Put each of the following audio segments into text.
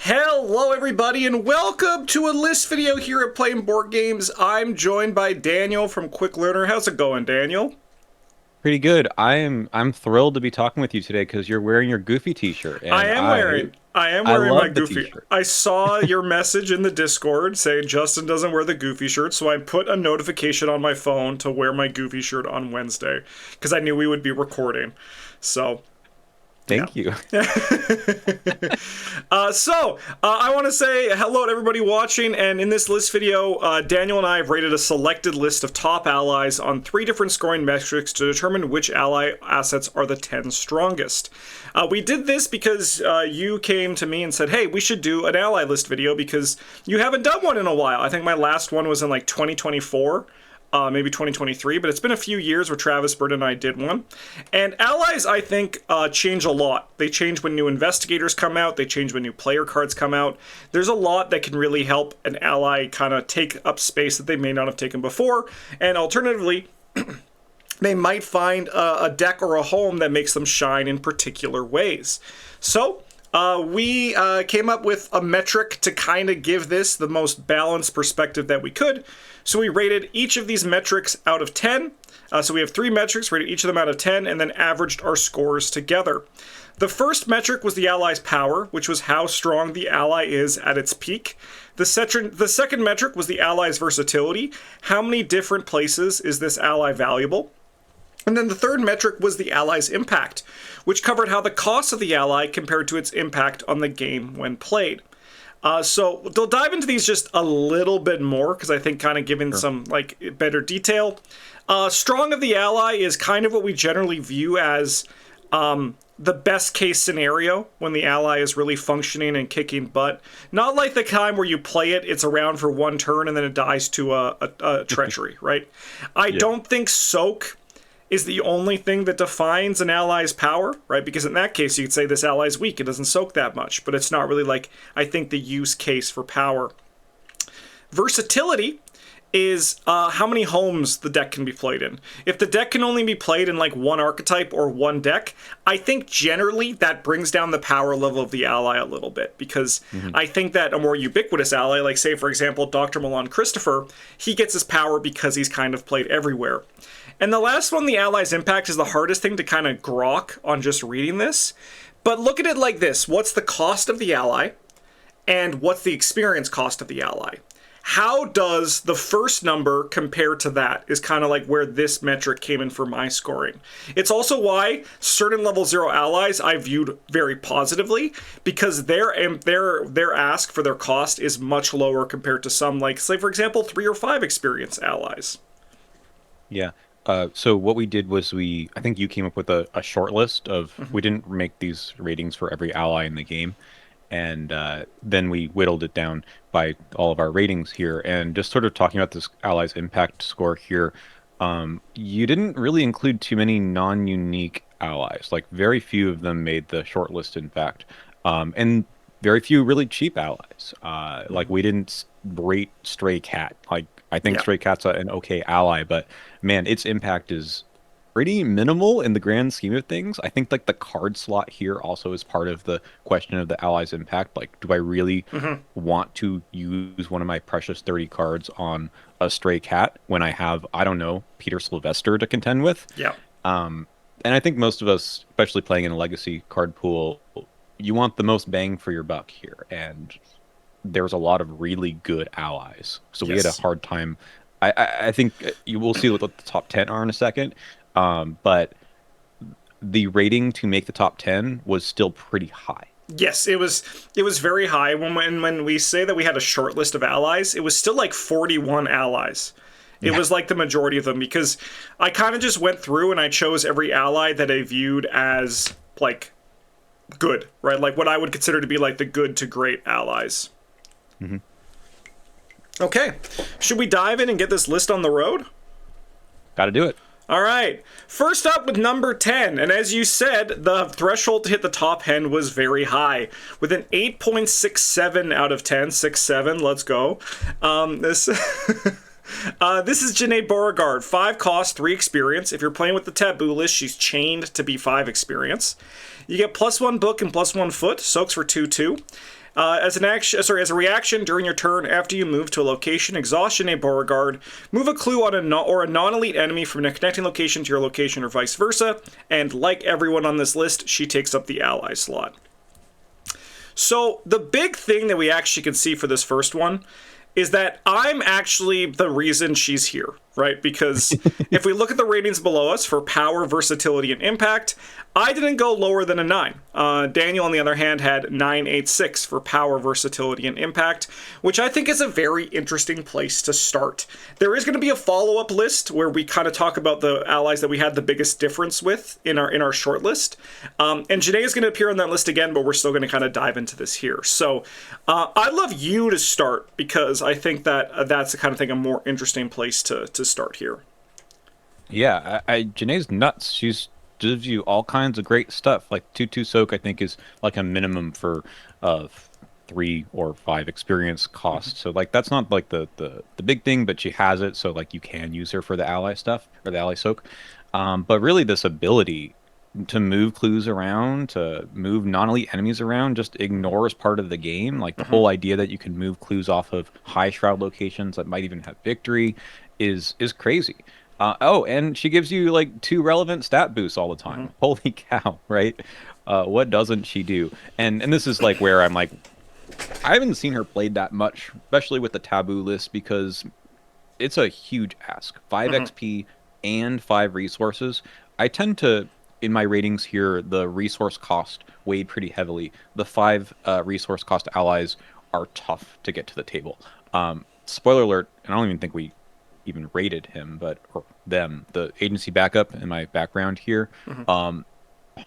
Hello everybody and welcome to a list video here at Playing Board Games. I'm joined by Daniel from Quick Learner. How's it going, Daniel? Pretty good. I'm thrilled to be talking with you today because you're wearing your Goofy t-shirt I and am I wearing I am I wearing my love the Goofy. t-shirt. I saw your message in the Discord saying Justin doesn't wear the Goofy shirt, so I put a notification on my phone to wear my Goofy shirt on Wednesday because I knew we would be recording. So yeah. Thank you. I want to say hello to everybody watching, and in this list video, Daniel and I have rated a selected list of top allies on 3 different scoring metrics to determine which ally assets are the 10 strongest. We did this because you came to me and said, hey, we should do an ally list video because you haven't done one in a while. I think my last one was in like 2024. Maybe 2023, but it's been a few years where Travis, Bird, and I did one. And allies, I think, change a lot. They change when new investigators come out. They change when new player cards come out. There's a lot that can really help an ally kind of take up space that they may not have taken before. And alternatively, they might find a deck or a home that makes them shine in particular ways. So we came up with a metric to kind of give this the most balanced perspective that we could. So we rated each of these metrics out of 10. So we have 3 metrics, rated each of them out of 10, and then averaged our scores together. The first metric was the ally's power, which was how strong the ally is at its peak. The second metric was the ally's versatility. How many different places is this ally valuable? And then the third metric was the ally's impact, which covered how the cost of the ally compared to its impact on the game when played. So they'll dive into these just a little bit more because I think kind of giving some like better detail. Strong of the ally is kind of what we generally view as the best case scenario when the ally is really functioning and kicking butt. Not like the time where you play it, it's around for one turn and then it dies to a treachery, right? I don't think soak is the only thing that defines an ally's power, right? Because in that case, you could say this ally's weak. It doesn't soak that much, but it's not really like, I think, the use case for power. Versatility is how many homes the deck can be played in. If the deck can only be played in like one archetype or one deck, I think generally that brings down the power level of the ally a little bit because I think that a more ubiquitous ally, like say for example Dr. Milan Christopher, he gets his power because he's kind of played everywhere. And the last one, the ally's impact, is the hardest thing to kind of grok on just reading this. But look at it like this. What's the cost of the ally? And what's the experience cost of the ally? How does the first number compare to that is kind of like where this metric came in for my scoring. It's also why certain level 0 allies I viewed very positively because their ask for their cost is much lower compared to some like, say for example, 3 or 5 experience allies. Yeah. So what we did was I think you came up with a short list of, we didn't make these ratings for every ally in the game. And then we whittled it down by all of our ratings here. And just sort of talking about this ally's impact score here, you didn't really include too many non-unique allies. Like very few of them made the short list, in fact. And very few really cheap allies. Like we didn't rate Stray Cat. Like I think Stray Cat's an okay ally, but man, its impact is pretty minimal in the grand scheme of things. I think like the card slot here also is part of the question of the ally's impact. Like, do I really want to use one of my precious 30 cards on a Stray Cat when I have, I don't know, Peter Sylvester to contend with? Yeah. And I think most of us, especially playing in a legacy card pool, you want the most bang for your buck here. And there's a lot of really good allies. So we had a hard time. I think you will see what the top 10 are in a second. But the rating to make the top 10 was still pretty high. Yes, it was very high. When we say that we had a short list of allies, it was still like 41 allies. It was like the majority of them because I kind of just went through and I chose every ally that I viewed as like good, right? Like what I would consider to be like the good to great allies. Okay, should we dive in and get this list on the road? Got to do it. All right, first up with number 10, and as you said, the threshold to hit the top 10 was very high, with an 8.67 out of 10, 6.7, let's go. This is Janae Beauregard, 5 cost, 3 experience. If you're playing with the taboo list, she's chained to be 5 experience. You get +1 book and +1 foot, soaks for 2/2. As a reaction during your turn after you move to a location, exhaust Janae Beauregard, move a clue on a non-elite enemy from a connecting location to your location or vice versa, and like everyone on this list, she takes up the ally slot. So the big thing that we actually can see for this first one is that I'm actually the reason she's here, right? Because if we look at the ratings below us for power, versatility, and impact, I didn't go lower than a 9. Daniel, on the other hand, had 986 for power, versatility, and impact, which I think is a very interesting place to start. There is going to be a follow-up list where we kind of talk about the allies that we had the biggest difference with in our short list. And Janae is going to appear on that list again, but we're still going to kind of dive into this here. So I'd love you to start, because I think that that's the kind of thing a more interesting place to start here. Yeah, Janae's nuts. She's gives you all kinds of great stuff. Like 2/2 soak, I think, is like a minimum for 3 or 5 experience cost. So like that's not like the big thing, but she has it, so like you can use her for the ally stuff or the ally soak. But really, this ability to move clues around, to move non-elite enemies around, just ignores part of the game. Like the whole idea that you can move clues off of high shroud locations that might even have victory is crazy. Oh, and she gives you like 2 relevant stat boosts all the time. Holy cow, right? What doesn't she do? And this is like where I'm like, I haven't seen her played that much, especially with the taboo list, because it's a huge ask. 5 XP and 5 resources. I tend to, in my ratings here, the resource cost weighed pretty heavily. The 5 resource cost allies are tough to get to the table. Spoiler alert, and I don't even think we even rated him, or them, the agency backup in my background here.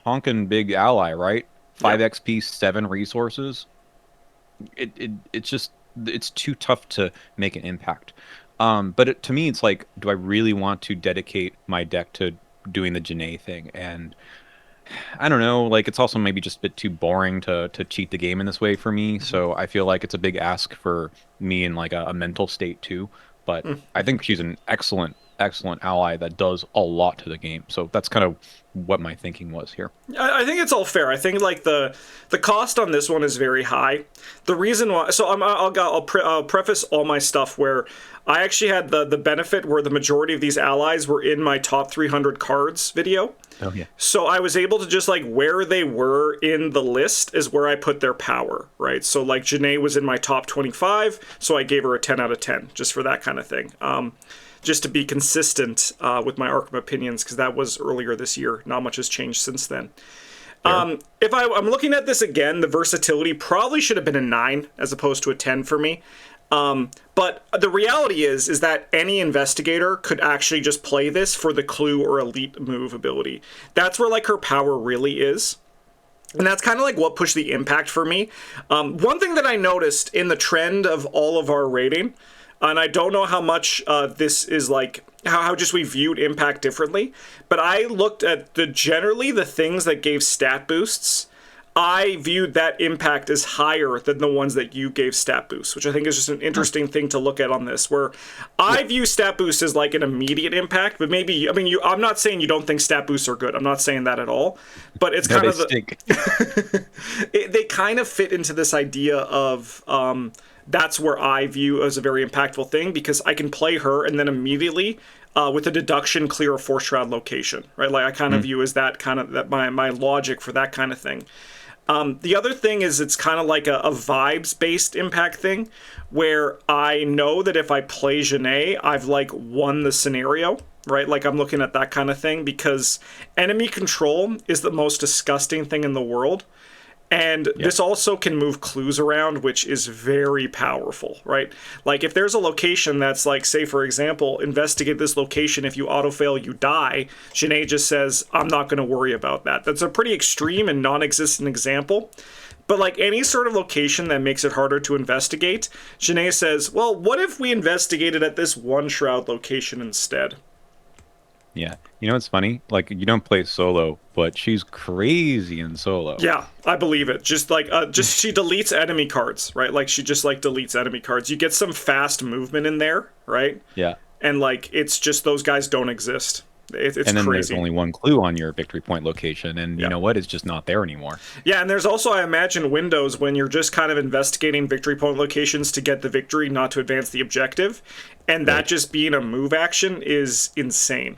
Honkin' big ally, right? 5 XP, 7 resources. It's too tough to make an impact. But to me, it's like, do I really want to dedicate my deck to doing the Janae thing? And I don't know, like it's also maybe just a bit too boring to cheat the game in this way for me. So I feel like it's a big ask for me in like a mental state too. But I think she's an excellent ally that does a lot to the game. So that's kind of what my thinking was here. I think it's all fair. I think like the cost on this one is very high. The reason why, so I'll preface all my stuff where I actually had the benefit where the majority of these allies were in my top 300 cards video. Oh yeah. So I was able to just like where they were in the list is where I put their power, right? So like Janae was in my top 25, so I gave her a 10 out of 10 just for that kind of thing. Just to be consistent with my Arkham opinions, because that was earlier this year. Not much has changed since then. If I'm looking at this again, the versatility probably should have been a 9 as opposed to a 10 for me. But the reality is that any investigator could actually just play this for the clue or elite move ability. That's where like her power really is. And that's kind of like what pushed the impact for me. One thing that I noticed in the trend of all of our rating, and I don't know how much this is like, how just we viewed impact differently, but I looked at generally the things that gave stat boosts. I viewed that impact as higher than the ones that you gave stat boosts, which I think is just an interesting thing to look at on this, where I view stat boosts as like an immediate impact, but maybe, I mean, I'm not saying you don't think stat boosts are good. I'm not saying that at all, but it's kind of they kind of fit into this idea of, that's where I view as a very impactful thing, because I can play her and then immediately with a deduction clear a 4-shroud location, right? Like I kind of view as that kind of that my logic for that kind of thing. The other thing is it's kind of like a vibes-based impact thing, where I know that if I play Janae, I've like won the scenario, right? Like I'm looking at that kind of thing, because enemy control is the most disgusting thing in the world. And this also can move clues around, which is very powerful, right? Like if there's a location that's like, say, for example, investigate this location. If you autofail, you die. Janae just says, I'm not going to worry about that. That's a pretty extreme and non-existent example. But like any sort of location that makes it harder to investigate, Janae says, well, what if we investigated at this 1-shroud location instead? Yeah. You know what's funny? Like, you don't play solo, but she's crazy in solo. Yeah, I believe it. Just like, she deletes enemy cards, right? Like, she just, like, deletes enemy cards. You get some fast movement in there, right? Yeah. And, like, it's just those guys don't exist. It's And then there's crazy. only one clue on your victory point location, and you Yeah. know what? It's just not there anymore. Yeah, and there's also, I imagine, windows when you're just kind of investigating victory point locations to get the victory, not to advance the objective. And that Right. just being a move action is insane.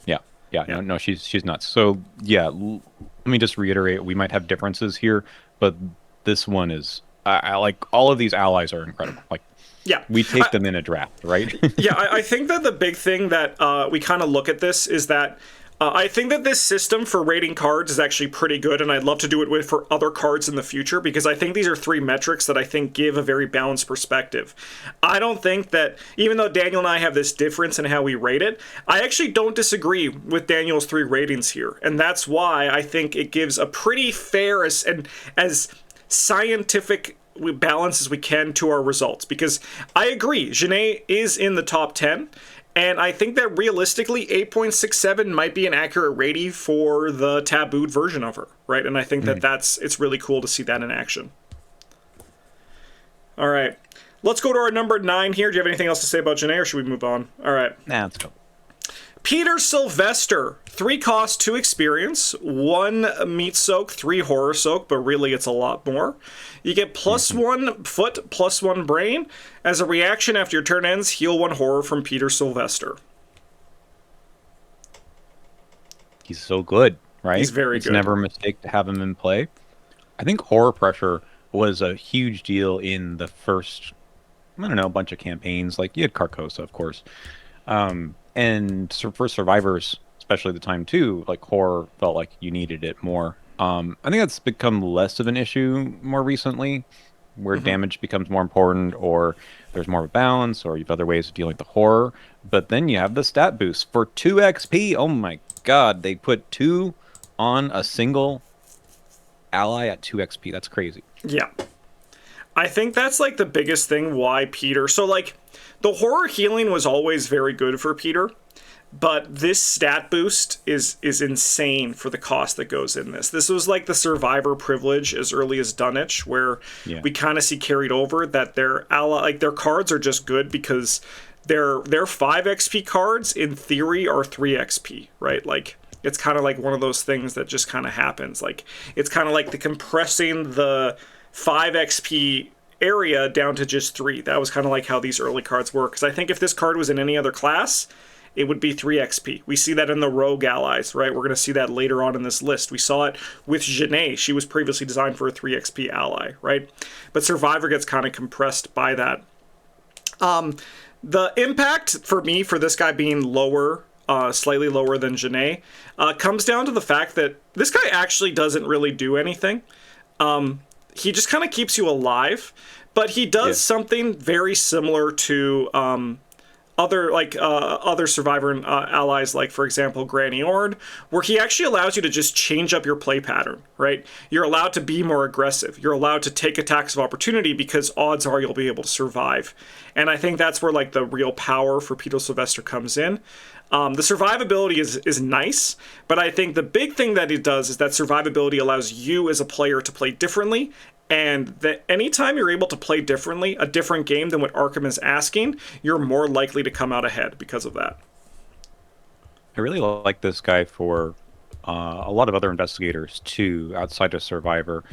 Yeah. Yeah. Yeah. No, she's nuts. So yeah, let me just reiterate, we might have differences here, but this one is I like all of these allies are incredible. Like Yeah. we take I, them in a draft, right? yeah, I think that the big thing that we kind of look at this is that I think that this system for rating cards is actually pretty good, and I'd love to do it with for other cards in the future because I think these are three metrics that I think give a very balanced perspective. I don't think that, even though Daniel and I have this difference in how we rate it, I actually don't disagree with Daniel's three ratings here, and that's why I think it gives a pretty fair and as scientific balance as we can to our results, because I agree Genet is in the top 10, and I think that realistically 8.67 might be an accurate rating for the tabooed version of her, right? And I think that Mhm. it's really cool to see that in action. All right, let's go to our number 9 here. Do you have anything else to say about Genet, or should we move on? All right, Nah, let's go. Peter Sylvester, 3 cost, 2 experience, 1 meat soak, 3 horror soak, but really it's a lot more. You get +1 foot, +1 brain. As a reaction after your turn ends, heal 1 horror from Peter Sylvester. He's so good, He's right? very It's good. never a mistake to have him in play. I think horror pressure was a huge deal in the first, I don't know, bunch of campaigns. Like you had Carcosa, of course. And for survivors, especially at the time too, like horror felt like you needed it more. I think that's become less of an issue more recently, where damage becomes more important, or there's more of a balance, or you have other ways of dealing with the horror. But then you have the stat boost for 2 XP. Oh my God, they put 2 on a single ally at 2 XP. That's crazy. Yeah. I think that's like the biggest thing why Peter. So, like, the horror healing was always very good for Peter, but this stat boost is insane for the cost that goes in this. This was like the survivor privilege as early as Dunwich, where Yeah. we kind of see carried over that their ally, like their cards are just good because their 5 XP cards in theory are 3 XP, right? Like it's kind of like one of those things that just kind of happens. Like it's kind of like the compressing the 5 XP area down to just 3. That was kind of like how these early cards work. Because I think if this card was in any other class, it would be 3 XP. We see that in the rogue allies, right? We're going to see that later on in this list. We saw it with Genet. She was previously designed for a 3 XP ally, right? But Survivor gets kind of compressed by that. The impact for me for this guy being lower, slightly lower than Genet, comes down to the fact that this guy actually doesn't really do anything. He just kind of keeps you alive, but he does Yeah. something very similar to other survivor allies, like for example Granny Ord, where he actually allows you to just change up your play pattern, right? You're allowed to be more aggressive, you're allowed to take attacks of opportunity because odds are you'll be able to survive. And I think that's where like the real power for Peter Sylvester comes in. The survivability is nice, but I think the big thing that it does is that survivability allows you as a player to play differently, and that anytime you're able to play differently, a different game than what Arkham is asking, you're more likely to come out ahead because of that. I really like this guy for a lot of other investigators too, outside of Survivor,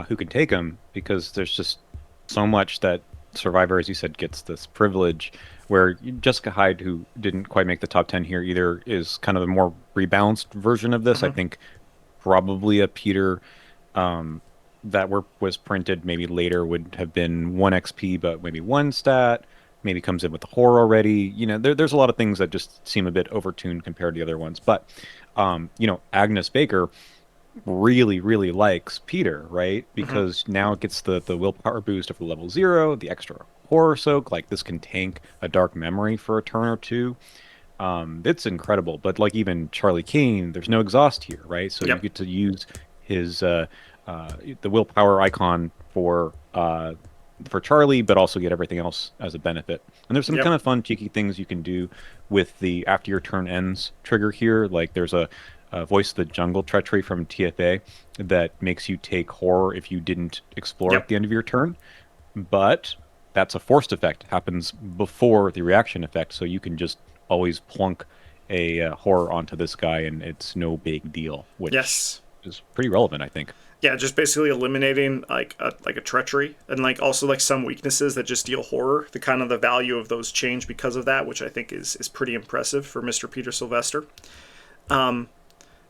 who can take him because there's just so much that Survivor, as you said, gets this privilege. Where Jessica Hyde, who didn't quite make the top 10 here either, is kind of a more rebalanced version of this. I think probably a Peter that was printed maybe later would have been 1 XP, but maybe 1 stat. Maybe comes in with the horror already. There's a lot of things that just seem a bit overtuned compared to the other ones. But, Agnes Baker really, really likes Peter, right? Because now it gets the willpower boost of the level 0, the extra horror soak. Like this can tank a dark memory for a turn or two. It's incredible. But like even Charlie Kane, there's no exhaust here, right? So you Yep. get to use his the willpower icon for Charlie, but also get everything else as a benefit. And there's some Yep. kind of fun, cheeky things you can do with the after your turn ends trigger here. Like there's a Voice of the Jungle treachery from TFA that makes you take horror if you didn't explore at Yep. the end of your turn. But that's a forced effect. It happens before the reaction effect, so you can just always plunk a horror onto this guy, and it's no big deal, which Yes. is pretty relevant, I think. Yeah, just basically eliminating like a treachery and like also like some weaknesses that just deal horror. The kind of the value of those change because of that, which I think is pretty impressive for Mr. Peter Sylvester.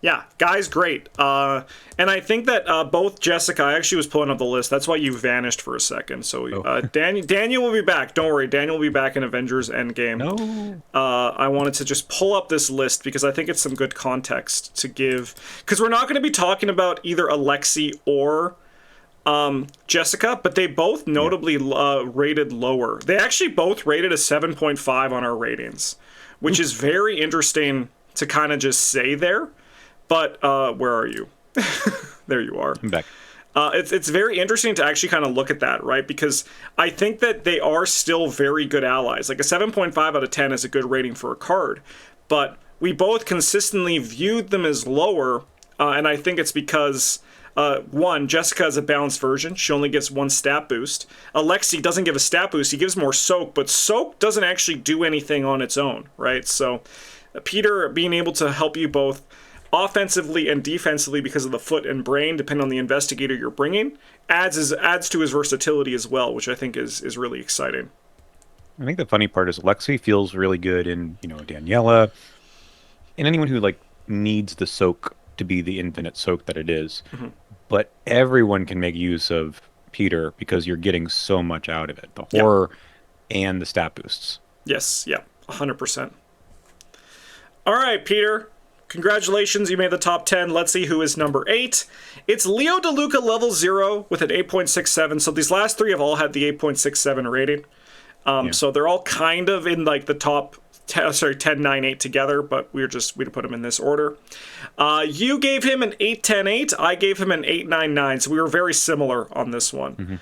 Yeah, guy's great. And I think that both Jessica, I actually was pulling up the list. That's why you vanished for a second. So Daniel will be back. Don't worry, Daniel will be back in Avengers Endgame. No. I wanted to just pull up this list because I think it's some good context to give. Because we're not going to be talking about either Alexi or Jessica, but they both notably rated lower. They actually both rated a 7.5 on our ratings, which is very interesting to kind of just say there. But where are you? There you are. I'm back. It's very interesting to actually kind of look at that, right? Because I think that they are still very good allies. Like a 7.5 out of 10 is a good rating for a card. But we both consistently viewed them as lower. And I think it's because, one, Jessica is a balanced version. She only gets one stat boost. Alexi doesn't give a stat boost. He gives more soak. But soak doesn't actually do anything on its own, right? So Peter being able to help you both offensively and defensively because of the foot and brain, depending on the investigator you're bringing, adds to his versatility as well, which I think is really exciting. I think the funny part is Lexi feels really good in, Daniela, and anyone who like needs the soak to be the infinite soak that it is. Mm-hmm. But everyone can make use of Peter because you're getting so much out of it. The horror and the stat boosts. Yes, yeah, 100%. All right, Peter. Congratulations, you made the top 10. Let's see who is number 8. It's Leo DeLuca level 0 with an 8.67. So these last three have all had the 8.67 rating. So they're all kind of in like the top 10, 9, 8 together, but we put them in this order. You gave him an 8.10.8. I gave him an 8.9.9. So we were very similar on this one.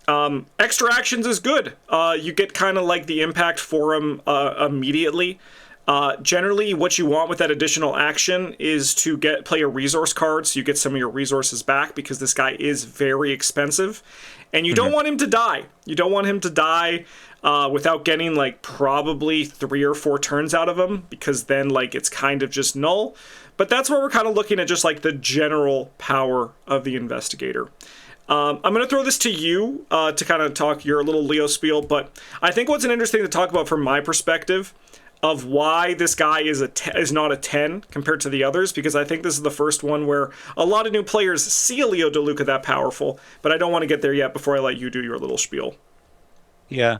Mm-hmm. Extra actions is good. You get kind of like the impact for him immediately. Generally, what you want with that additional action is to play a resource card so you get some of your resources back because this guy is very expensive. And you don't want him to die. You don't want him to die without getting like probably 3 or 4 turns out of him because then like it's kind of just null. But that's where we're kind of looking at just like the general power of the investigator. I'm going to throw this to you to kind of talk your little Leo spiel, but I think what's interesting to talk about from my perspective of why this guy is not a 10 compared to the others, because I think this is the first one where a lot of new players see a Leo DeLuca that powerful, but I don't want to get there yet before I let you do your little spiel. Yeah.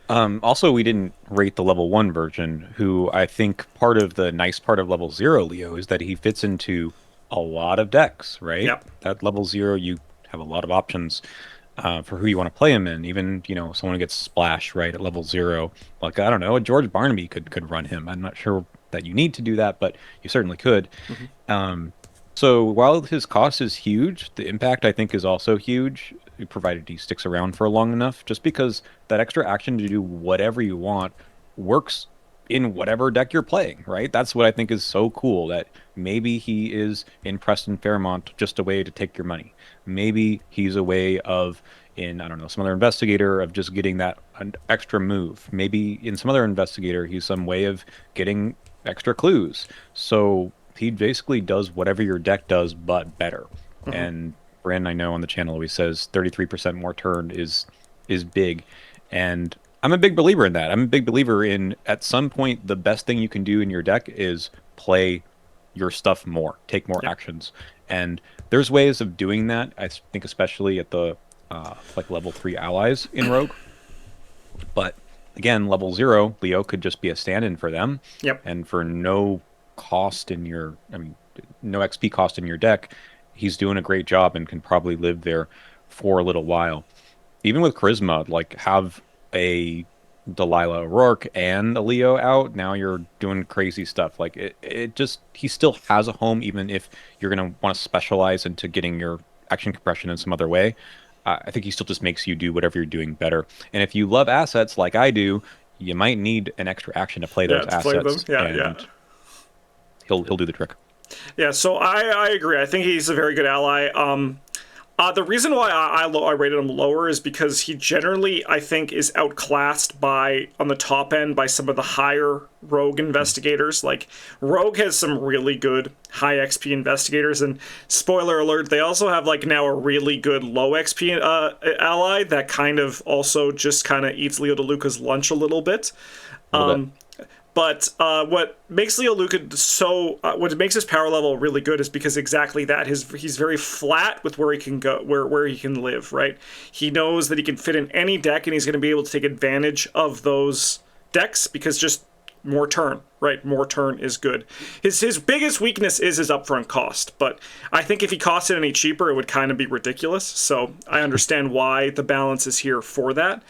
Also, we didn't rate the level 1 version, who I think part of the nice part of level 0 Leo is that he fits into a lot of decks, right? Yep. At level 0, you have a lot of options for who you want to play him in. Even, someone who gets Splash, right, at level 0. Like, I don't know, a George Barnaby could run him. I'm not sure that you need to do that, but you certainly could. Mm-hmm. So while his cost is huge, the impact, I think, is also huge, provided he sticks around for long enough, just because that extra action to do whatever you want works in whatever deck you're playing, right? That's what I think is so cool, that maybe he is in Preston Fairmont just a way to take your money. Maybe he's a way of, in, I don't know, some other investigator of just getting that extra move. Maybe in some other investigator, he's some way of getting extra clues. So he basically does whatever your deck does, but better. Mm-hmm. And Brandon, I know on the channel, always says 33% more turn is big. And I'm a big believer in that. I'm a big believer in, at some point, the best thing you can do in your deck is play your stuff more, take more actions. And there's ways of doing that, I think, especially at the like level 3 allies in Rogue. But again, level 0, Leo could just be a stand-in for them. Yep. And for no cost in your, no XP cost in your deck, he's doing a great job and can probably live there for a little while. Even with Charisma, like, have a Delilah O'Rourke and a Leo out, now you're doing crazy stuff. Like, it just, he still has a home, even if you're going to want to specialize into getting your action compression in some other way. I think he still just makes you do whatever you're doing better. And if you love assets like I do, you might need an extra action to play those assets. Play them. He'll do the trick. Yeah, so I agree. I think he's a very good ally. The reason why I rated him lower is because he generally, I think, is outclassed by, on the top end, by some of the higher rogue investigators. Like, Rogue has some really good high XP investigators, and spoiler alert, they also have, like, now a really good low XP ally that kind of also just kind of eats Leo DeLuca's lunch a little bit. A little bit. But what makes Leo Luca what makes his power level really good is because exactly that. He's very flat with where he can go, where he can live, right? He knows that he can fit in any deck, and he's going to be able to take advantage of those decks because just more turn, right? More turn is good. His biggest weakness is his upfront cost, but I think if he cost it any cheaper, it would kind of be ridiculous. So I understand why the balance is here for that.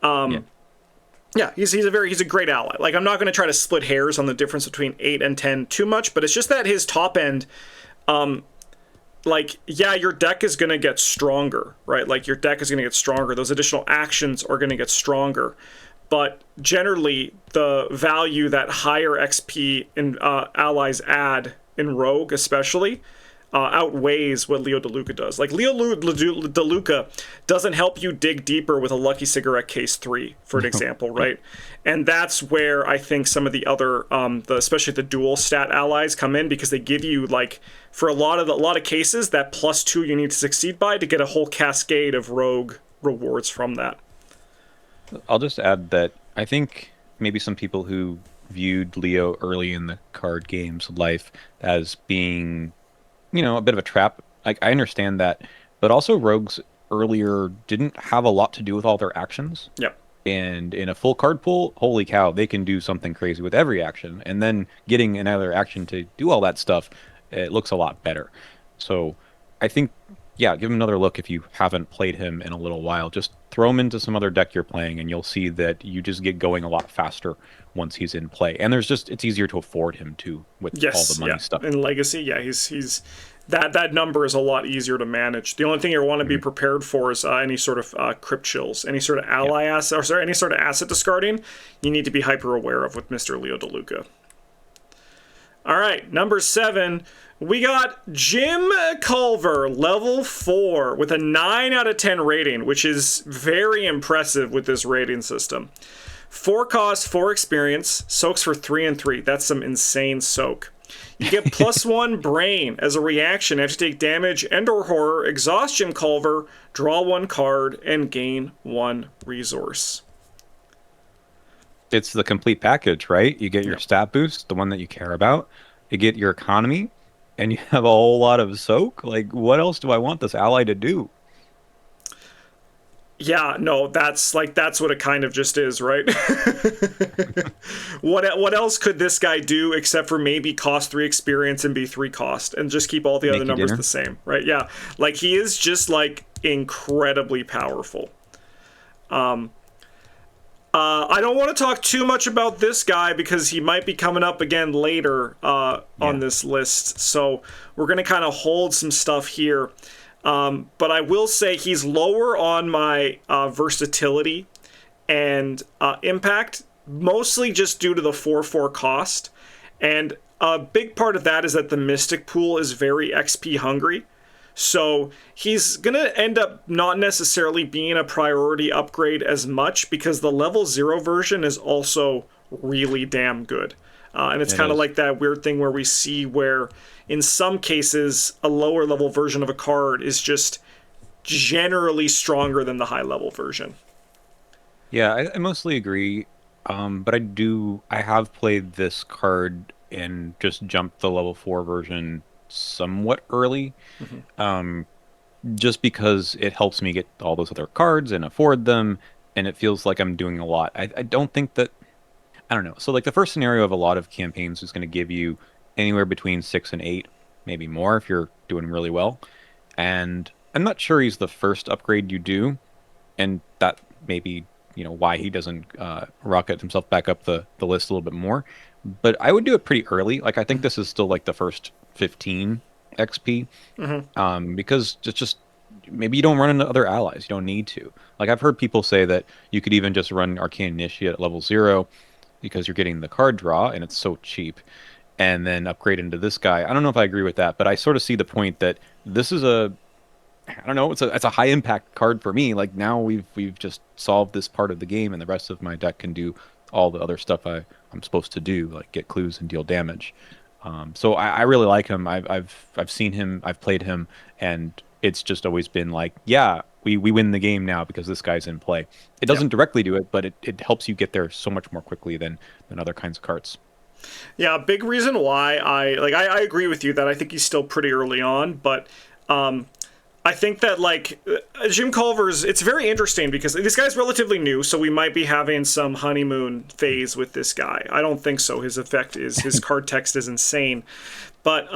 Yeah. Yeah, he's a great ally. Like, I'm not going to try to split hairs on the difference between 8 and 10 too much, but it's just that his top end, like, yeah, your deck is going to get stronger, right? Like, your deck is going to get stronger. Those additional actions are going to get stronger. But generally, the value that higher XP in allies add in Rogue, especially, outweighs what Leo DeLuca does. Like, Leo DeLuca doesn't help you dig deeper with a Lucky Cigarette Case 3, for an example, right? And that's where I think some of the other, especially the dual stat allies come in, because they give you, like, for a lot of cases, that +2 you need to succeed by to get a whole cascade of rogue rewards from that. I'll just add that I think maybe some people who viewed Leo early in the card game's life as being, a bit of a trap. Like, I understand that, but also rogues earlier didn't have a lot to do with all their actions. Yep. And in a full card pool, holy cow, they can do something crazy with every action. And then getting another action to do all that stuff, it looks a lot better. So I think, yeah, give him another look if you haven't played him in a little while. Just throw him into some other deck you're playing, and you'll see that you just get going a lot faster once he's in play. And it's easier to afford him too with all the money stuff. In Legacy, yeah, he's that number is a lot easier to manage. The only thing you want to be prepared for is any sort of crypt chills, any sort of ally asset, or sorry, any sort of asset discarding. You need to be hyper aware of with Mr. Leo DeLuca. All right, number 7, we got Jim Culver, level 4, with a 9 out of 10 rating, which is very impressive with this rating system. 4 cost, 4 experience, soaks for 3 and 3. That's some insane soak. You get +1 brain as a reaction after you take damage and/or horror, exhaust Jim Culver, draw 1 card, and gain 1 resource. It's the complete package, right? You get your stat boost, the one that you care about. You get your economy, and you have a whole lot of soak. Like, what else do I want this ally to do? Yeah, no, that's what it kind of just is, right? What else could this guy do except for maybe cost 3 experience and be 3 cost and just keep all the other numbers the same, right? Yeah, like, he is just, like, incredibly powerful. I don't want to talk too much about this guy because he might be coming up again later on this list. So we're going to kind of hold some stuff here. But I will say he's lower on my versatility and impact, mostly just due to the 4/4 cost. And a big part of that is that the Mystic pool is very XP hungry. So he's going to end up not necessarily being a priority upgrade as much because the level 0 version is also really damn good. And it's kind of like that weird thing where we see where in some cases a lower level version of a card is just generally stronger than the high level version. Yeah, I mostly agree. But I have played this card and just jumped the level 4 version somewhat early, just because it helps me get all those other cards and afford them, and it feels like I'm doing a lot. I don't think that, I don't know. So, like, the first scenario of a lot of campaigns is going to give you anywhere between 6 and 8, maybe more if you're doing really well. And I'm not sure he's the first upgrade you do, and that may be, why he doesn't rocket himself back up the list a little bit more. But I would do it pretty early. Like, I think this is still like the first 15 XP, because it's just maybe you don't run into other allies. You don't need to. Like, I've heard people say that you could even just run Arcane Initiate at level 0 because you're getting the card draw and it's so cheap, and then upgrade into this guy. I don't know if I agree with that, but I sort of see the point that this is I don't know, it's a high impact card for me. Like now we've just solved this part of the game, and the rest of my deck can do all the other stuff I'm supposed to do, like get clues and deal damage. So I really like him. I've seen him, I've played him, and it's just always been like, yeah, we win the game now because this guy's in play. It Yep. doesn't directly do it, but it helps you get there so much more quickly than other kinds of cards. Yeah, a big reason why I agree with you that I think he's still pretty early on, but I think that like Jim Culver's, it's very interesting because this guy's relatively new, so we might be having some honeymoon phase with this guy. I don't think so. His effect is his card text is insane, but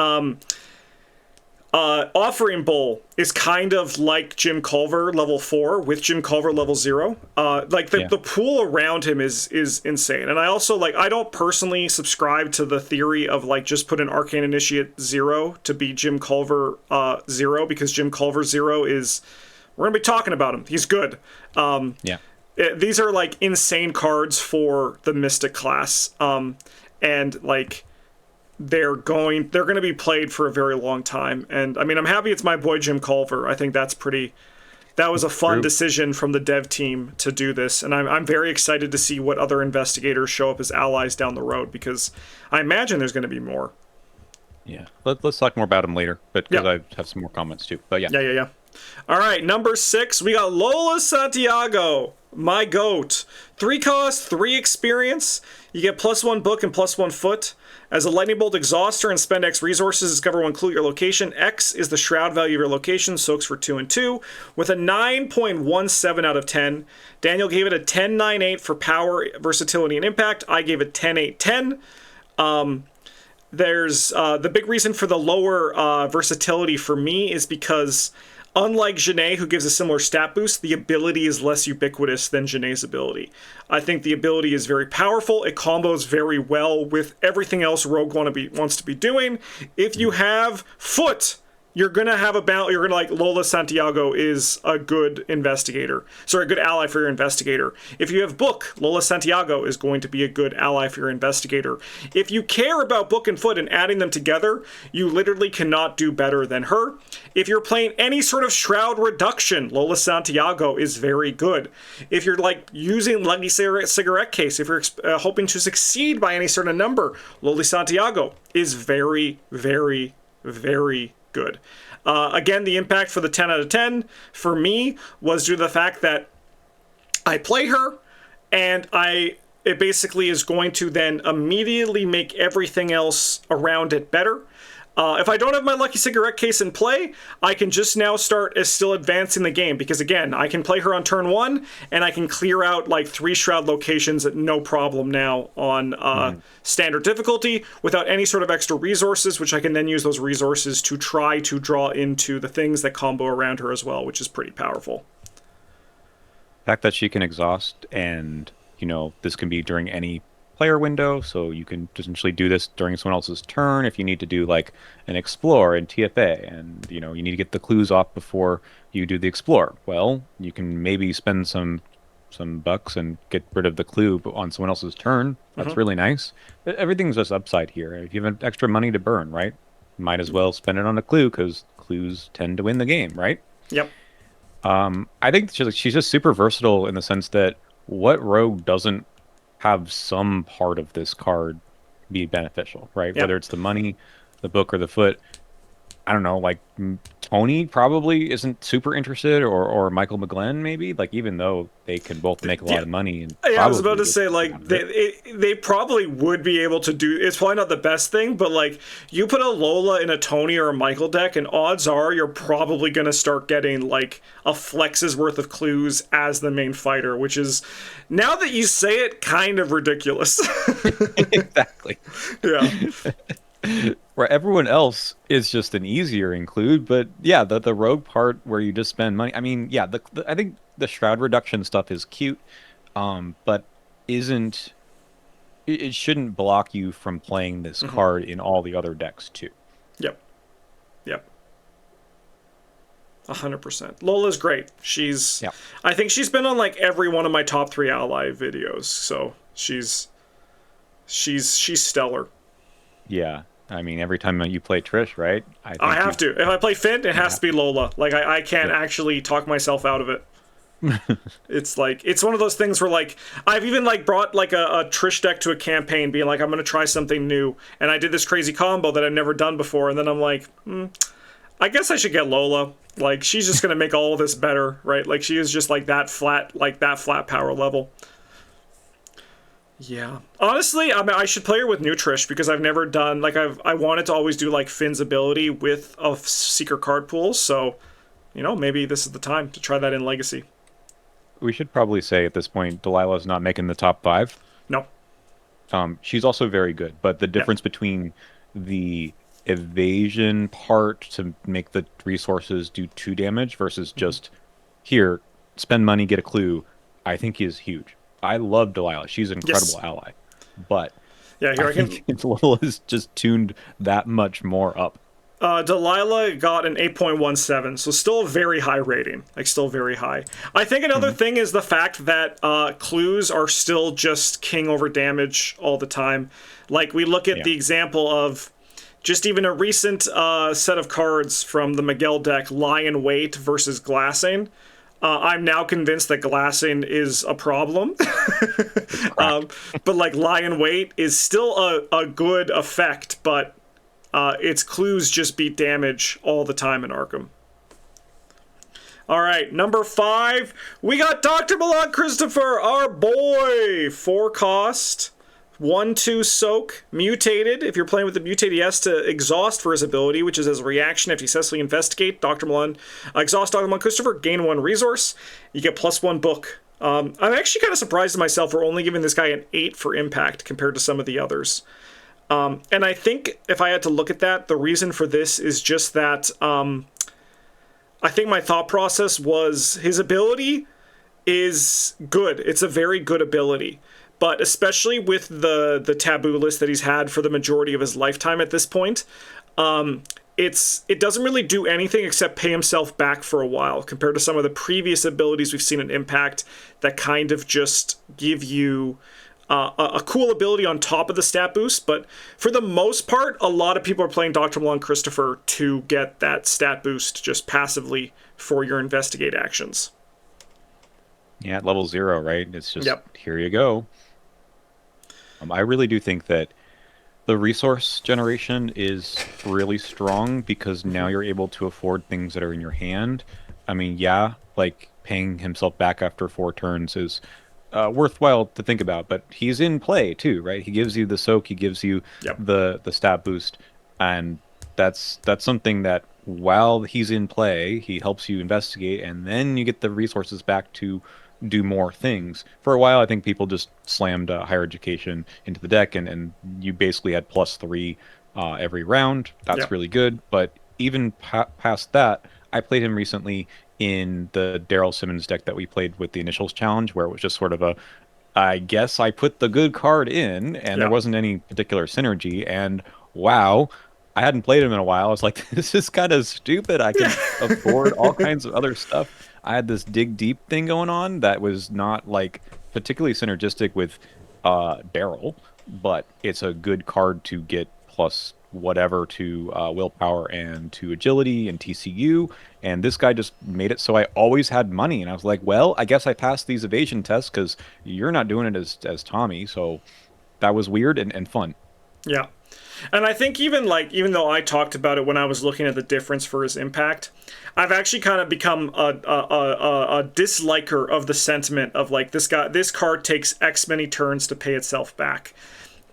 Offering Bowl is kind of like Jim Culver level 4 with Jim Culver level 0. Like Yeah. the pool around him is insane. And I also like I don't personally subscribe to the theory of like just put an Arcane Initiate 0 to be Jim Culver 0 because Jim Culver 0 is we're gonna be talking about him. He's good. Yeah. These are like insane cards for the Mystic class. And like they're going to be played for a very long time, and I mean I'm happy it's my boy Jim Culver. I think that was a fun True. decision from the dev team to do this, and I'm very excited to see what other investigators show up as allies down the road because I imagine there's going to be more. Yeah. Let's talk more about him later, but because Yeah. I have some more comments too. But yeah. Yeah. All right, number 6, we got Lola Santiago, my goat. 3 cost, 3 experience. You get +1 book and +1 foot. As a lightning bolt exhauster and spend X resources, discover 1 clue at your location. X is the shroud value of your location, soaks for 2 and 2, with a 9.17 out of 10. Daniel gave it a 10.98 for power, versatility, and impact. I gave it 10.810. There's the big reason for the lower versatility for me is because unlike Janae, who gives a similar stat boost, the ability is less ubiquitous than Janae's ability. I think the ability is very powerful. It combos very well with everything else Rogue wants to be doing. If you have foot, you're gonna have a battle. You're gonna like Lola Santiago is a good investigator. Sorry, a good ally for your investigator. If you have book, Lola Santiago is going to be a good ally for your investigator. If you care about book and foot and adding them together, you literally cannot do better than her. If you're playing any sort of shroud reduction, Lola Santiago is very good. If you're like using Lucky Cigarette Case, if you're hoping to succeed by any certain number, Lola Santiago is very, very, very good. Again, the impact for the 10 out of 10 for me was due to the fact that I play her and it basically is going to then immediately make everything else around it better. If I don't have my Lucky Cigarette Case in play, I can just now start as still advancing the game because again, I can play her on turn 1 and I can clear out like 3 shroud locations at no problem now on standard difficulty without any sort of extra resources, which I can then use those resources to try to draw into the things that combo around her as well, which is pretty powerful. The fact that she can exhaust and, this can be during any player window, so you can essentially do this during someone else's turn if you need to do like an explore in TFA and you need to get the clues off before you do the explore. Well, you can maybe spend some bucks and get rid of the clue on someone else's turn. That's really nice. Everything's just upside here. If you have extra money to burn, right? Might as well spend it on a clue because clues tend to win the game, right? Yep. I think she's just super versatile in the sense that what rogue doesn't have some part of this card be beneficial, right? Yep. Whether it's the money, the book, or the foot. I don't know, like Tony probably isn't super interested, or Michael McGlenn maybe. Like even though they can both make a lot of money, and Yeah, I was about to probably say like they probably would be able to do. It's probably not the best thing, but like you put a Lola in a Tony or a Michael deck, and odds are you're probably gonna start getting like a flex's worth of clues as the main fighter, which is now that you say it, kind of ridiculous. exactly. Yeah. Where everyone else is just an easier include, but yeah, the rogue part where you just spend money. I mean, yeah, I think the shroud reduction stuff is cute, but isn't it shouldn't block you from playing this card in all the other decks too. Yep. 100%. Lola's great. Yeah. I think she's been on like every one of my top 3 ally videos, so she's stellar. Yeah. I mean, every time you play Trish, right? I I think have to. If I play Finn, it you has to have be Lola. Like I can't to. actually talk myself out of it. Yeah. It's like it's one of those things where like I've even like brought like a Trish deck to a campaign, being like I'm gonna try something new, and I did this crazy combo that I've never done before, and then I'm like, I guess I should get Lola. Like she's just gonna make all of this better, right? Like she is just like that flat power level. Yeah. Honestly, I mean, I should play her with new Trish because I've never done like I wanted to always do like Finn's ability with a secret card pool, so maybe this is the time to try that in Legacy. We should probably say at this point, Delilah's not making the top five. No. She's also very good, but the Yeah. difference between the evasion part to make the resources do 2 damage versus just here, spend money, get a clue, I think is huge. I love Delilah. She's an incredible Yes. ally, but Yeah, here I I can. think Delilah is just tuned that much more up. Delilah got an 8.17, so still a very high rating. Like, still very high. I think another Hmm. thing is the fact that clues are still just king over damage all the time. Like, we look at Yeah. the example of just even a recent set of cards from the Miguel deck, Lie in Wait versus Glassing. I'm now convinced that glassing is a problem. It's cracked. But like Lie in Wait is still a good effect, but its clues just beat damage all the time in Arkham. All right, number 5, we got Dr. Milan Christopher, our boy. 4 cost, 1/2 soak, mutated. If you're playing with the mutated, he has to exhaust for his ability, which is as a reaction if you successfully investigate Dr. Milan, exhaust Dr. Milan Christopher, gain 1 resource. You get +1 book. I'm actually kind of surprised at myself for only giving this guy an 8 for impact compared to some of the others. And I think if I had to look at that, the reason for this is just that I think my thought process was his ability is good. It's a very good ability. But especially with the taboo list that he's had for the majority of his lifetime at this point, it doesn't really do anything except pay himself back for a while compared to some of the previous abilities we've seen in Impact that kind of just give you a cool ability on top of the stat boost. But for the most part, a lot of people are playing Dr. Malone Christopher to get that stat boost just passively for your investigate actions. Yeah, at level 0, right? It's just Yep. here you go. I really do think that the resource generation is really strong because now you're able to afford things that are in your hand. I mean, yeah, like paying himself back after 4 turns is worthwhile to think about, but he's in play too, right? He gives you the soak, he gives you Yep. the stat boost, and that's something that while he's in play, he helps you investigate, and then you get the resources back to do more things. For a while, I think people just slammed higher education into the deck, and you basically had +3 every round. That's Yep. really good, but even past that, I played him recently in the Daryl Simmons deck that we played with the initials challenge, where it was just sort of a, I guess I put the good card in, and there Yeah. wasn't any particular synergy. And wow, I hadn't played him in a while. I was like, this is kind of stupid. I Yeah. can afford all kinds of other stuff. I had this dig deep thing going on that was not like particularly synergistic with Daryl, but it's a good card to get plus whatever to willpower and to agility and TCU. And this guy just made it so I always had money. And I was like, well, I guess I passed these evasion tests because you're not doing it as Tommy. So that was weird and fun. Yeah. And I think even though I talked about it when I was looking at the difference for his impact, I've actually kind of become a disliker of the sentiment of like this card takes X many turns to pay itself back.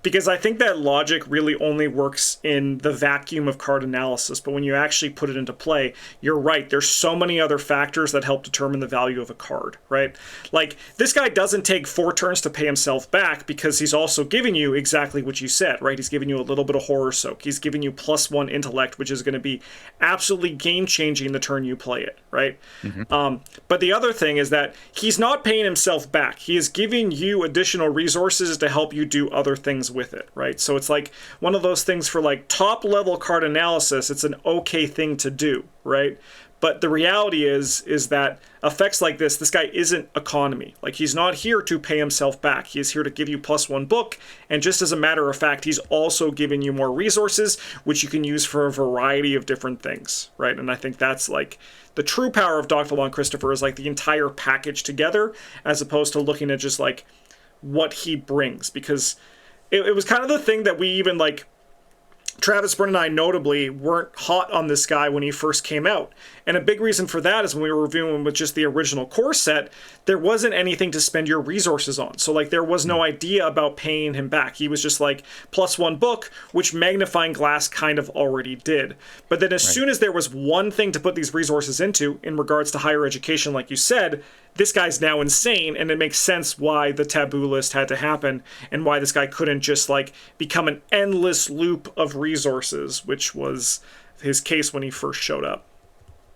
Because I think that logic really only works in the vacuum of card analysis, but when you actually put it into play, you're right. There's so many other factors that help determine the value of a card, right? Like, this guy doesn't take 4 turns to pay himself back because he's also giving you exactly what you said, right? He's giving you a little bit of horror soak. He's giving you +1 intellect, which is going to be absolutely game-changing the turn you play it, right? Hmm. But the other thing is that he's not paying himself back. He is giving you additional resources to help you do other things with it, right? So it's like one of those things for like top level card analysis, it's an okay thing to do, right? But the reality is that effects like this guy isn't economy. Like, he's not here to pay himself back. He is here to give you +1 book, and just as a matter of fact, he's also giving you more resources, which you can use for a variety of different things, right? And I think that's like the true power of Dr. Lon Christopher, is like the entire package together, as opposed to looking at just like what he brings. Because it was kind of the thing that we even like, Travis, Brent, and I notably weren't hot on this guy when he first came out. And a big reason for that is when we were reviewing him with just the original core set, there wasn't anything to spend your resources on. So like, there was no idea about paying him back. He was just like +1 book, which Magnifying Glass kind of already did. But then as soon as there was one thing to put these resources into in regards to higher education, like you said, this guy's now insane, and it makes sense why the taboo list had to happen and why this guy couldn't just like become an endless loop of resources, which was his case when he first showed up.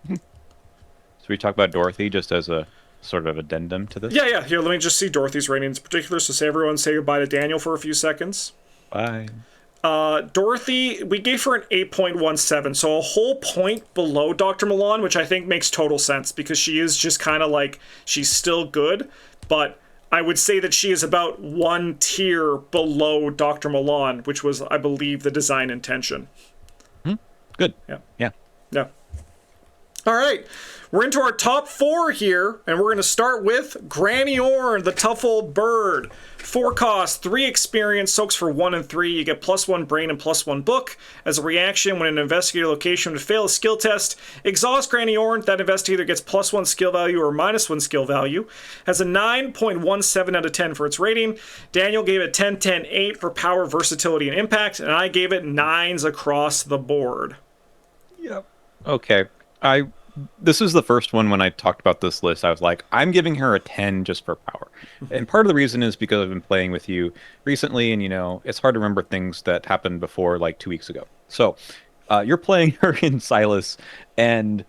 So we talk about Dorothy just as a sort of addendum to this? Yeah. Here, let me just see Dorothy's ratings in particular. So say everyone say goodbye to Daniel for a few seconds. Bye. Dorothy, we gave her an 8.17, so a whole point below Dr. Milan, which I think makes total sense because she is just kind of like, she's still good, but I would say that she is about one tier below Dr. Milan, which was, I believe, the design intention. Good. Yeah. All right, we're into our top 4 here, and we're going to start with Granny Orn, the tough old bird. 4 cost, 3 experience, soaks for 1 and 3. You get +1 brain and +1 book. As a reaction, when an investigator location would fail a skill test, exhaust Granny Orn. That investigator gets +1 skill value or -1 skill value. Has a 9.17 out of 10 for its rating. Daniel gave it 10, 10, 8 for power, versatility, and impact, and I gave it 9s across the board. Yep. Okay. This is the first one when I talked about this list. I was like, I'm giving her a 10 just for power. And part of the reason is because I've been playing with you recently, and, you know, it's hard to remember things that happened before, like 2 weeks ago. So you're playing her in Silas, and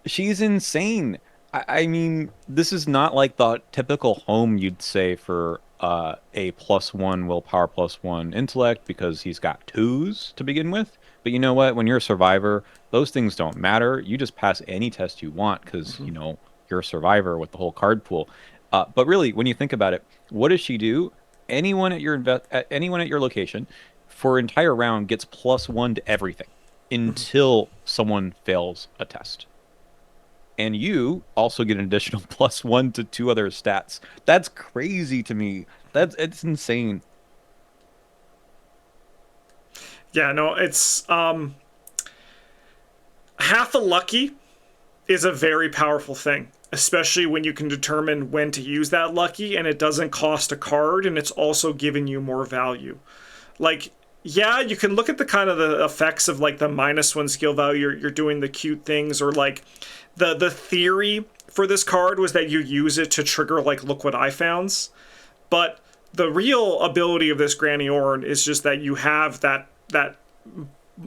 she's insane. I mean, this is not like the typical home you'd say for a +1 willpower, +1 intellect, because he's got 2s to begin with. But you know what? When you're a survivor, those things don't matter. You just pass any test you want because, you know, you're a survivor with the whole card pool. But really, when you think about it, what does she do? Anyone at your location for an entire round gets +1 to everything until someone fails a test. And you also get an additional +1 to 2 other stats. That's crazy to me. It's insane. Yeah, no, it's half a lucky is a very powerful thing, especially when you can determine when to use that lucky and it doesn't cost a card and it's also giving you more value. Like, yeah, you can look at the kind of the effects of like the -1 skill value, you're doing the cute things, or like the theory for this card was that you use it to trigger like look what I founds. But the real ability of this Granny Orn is just that you have that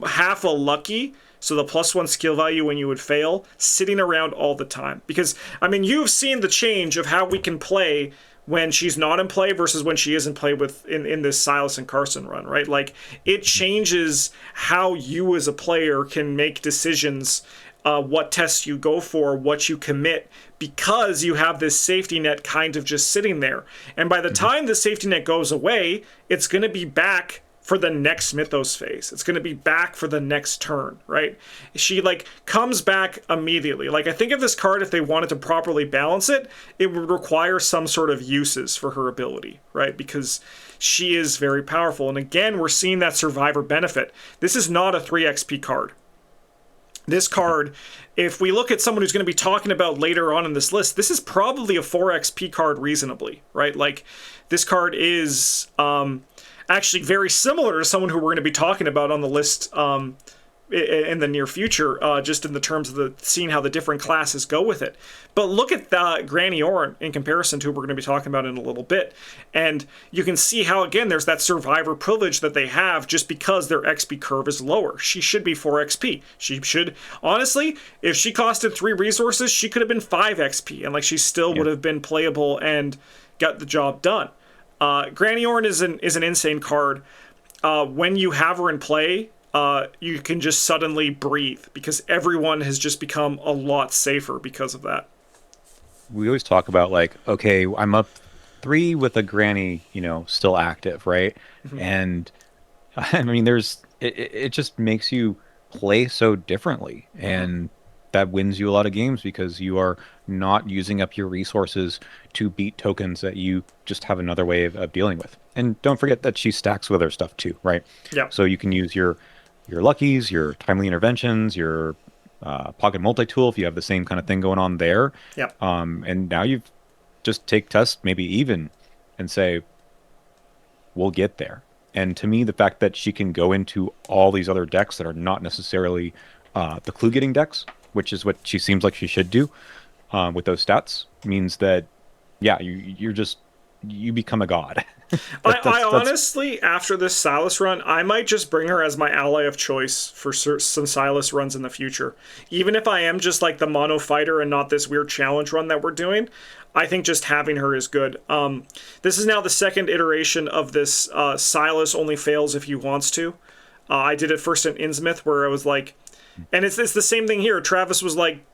half a lucky, so the +1 skill value when you would fail, sitting around all the time. Because, I mean, you've seen the change of how we can play when she's not in play versus when she is in play with in this Silas and Carson run, right? Like, it changes how you as a player can make decisions, what tests you go for, what you commit, because you have this safety net kind of just sitting there. And by the time the safety net goes away, it's going to be back for the next Mythos phase. It's going to be back for the next turn, right? She like comes back immediately. Like, I think of this card, if they wanted to properly balance it, it would require some sort of uses for her ability, right? Because she is very powerful. And again, we're seeing that survivor benefit. This is not a 3 XP card. This card, if we look at someone who's going to be talking about later on in this list, this is probably a 4 XP card reasonably, right? Like, this card is actually very similar to someone who we're going to be talking about on the list in the near future, just in the terms of the seeing how the different classes go with it. But look at Granny Orn in comparison to who we're going to be talking about in a little bit. And you can see how, again, there's that survivor privilege that they have just because their XP curve is lower. She should be 4 XP. She should, honestly, if she costed 3 resources, she could have been 5 XP, and like she still would have been playable and got the job done. Granny Orn is an insane card. When you have her in play, you can just suddenly breathe because everyone has just become a lot safer because of that. We always talk about like, okay, I'm up 3 with a granny, still active, right? Mhm. And I mean, it just makes you play so differently, Mhm. and that wins you a lot of games because you are not using up your resources to beat tokens that you just have another way of dealing with. And don't forget that she stacks with her stuff too, right? Yeah. So you can use your luckies, your timely interventions, your pocket multi-tool if you have the same kind of thing going on there. Yeah. And now you've just take tests maybe even and say, we'll get there. And to me, the fact that she can go into all these other decks that are not necessarily the clue getting decks, which is what she seems like she should do with those stats, means that yeah, you become a god. I That's honestly, after this Silas run, I might just bring her as my ally of choice for some Silas runs in the future. Even if I am just like the mono fighter and not this weird challenge run that we're doing, I think just having her is good. This is now the second iteration of this Silas only fails if he wants to. I did it first in Innsmouth where I was like, and it's the same thing here. Travis was like,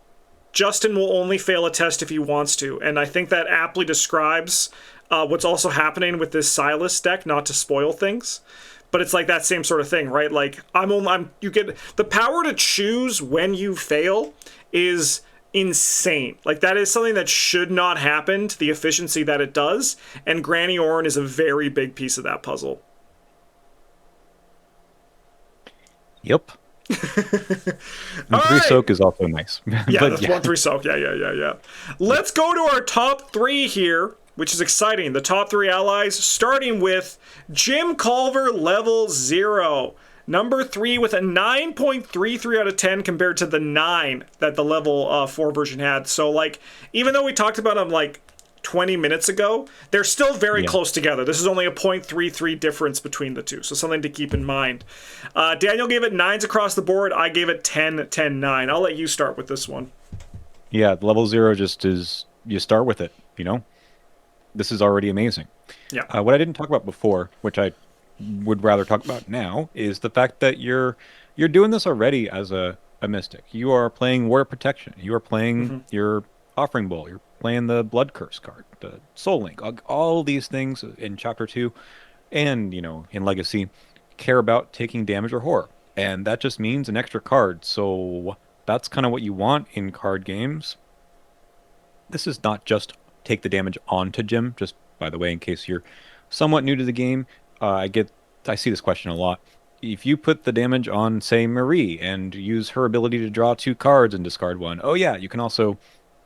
Justin will only fail a test if he wants to, and I think that aptly describes what's also happening with this Silas deck. Not to spoil things, but it's like that same sort of thing, right? Like you get the power to choose when you fail is insane. Like that is something that should not happen to the efficiency that it does, and Granny Orn is a very big piece of that puzzle. yep. All And three right. soak is also nice, Yeah, but that's yeah, 1-3 soak. Yeah. Let's go to our top three here, which is exciting. The top three allies, starting with Jim Culver, level 0. Number 3 with a 9.33 out of 10 compared to the 9 that the level 4 version had. So, like, even though we talked about them, like, 20 minutes ago, they're still very yeah. close together. This is only a 0.33 difference between the two, so something to keep in mind. Daniel gave it 9s across the board. I gave it 10, 10, 9. I'll let you start with this one. Yeah, level 0 just is you start with it. This is already amazing. Yeah. What I didn't talk about before, which I would rather talk about now, is the fact that you're doing this already as a mystic. You are playing Warrior Protection. You are playing Mm-hmm. your Offering Bowl. You're playing the Blood Curse card, the Soul Link. All these things in Chapter 2 and, in Legacy care about taking damage or horror. And that just means an extra card. So that's kind of what you want in card games. This is not just take the damage onto Jim, just by the way, in case you're somewhat new to the game. I see this question a lot. If you put the damage on, say, Marie and use her ability to draw 2 cards and discard one, oh yeah, you can also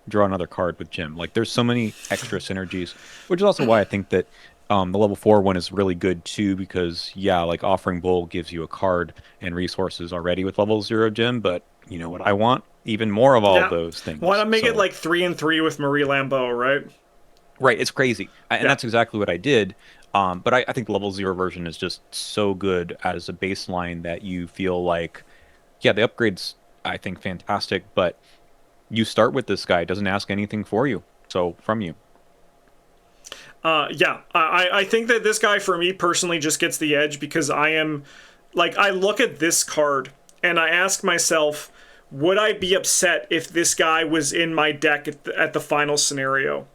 draw another card with Jim. Like there's so many extra synergies, which is also why I think that the level 4 one is really good too, because yeah, like Offering Bowl gives you a card and resources already with level 0 Jim, but you know what I want? Even more of all Yeah. those Why things. not make it So like 3 and 3 with Marie Lambeau, right? right, it's crazy, and Yeah. that's exactly what I did. But I think the level 0 version is just so good as a baseline that you feel like, yeah, the upgrades I think fantastic, but you start with this guy, doesn't ask anything for you, so from you. Yeah. I think that this guy, for me personally, just gets the edge because I am, like, I look at this card and I ask myself, would I be upset if this guy was in my deck at the final scenario?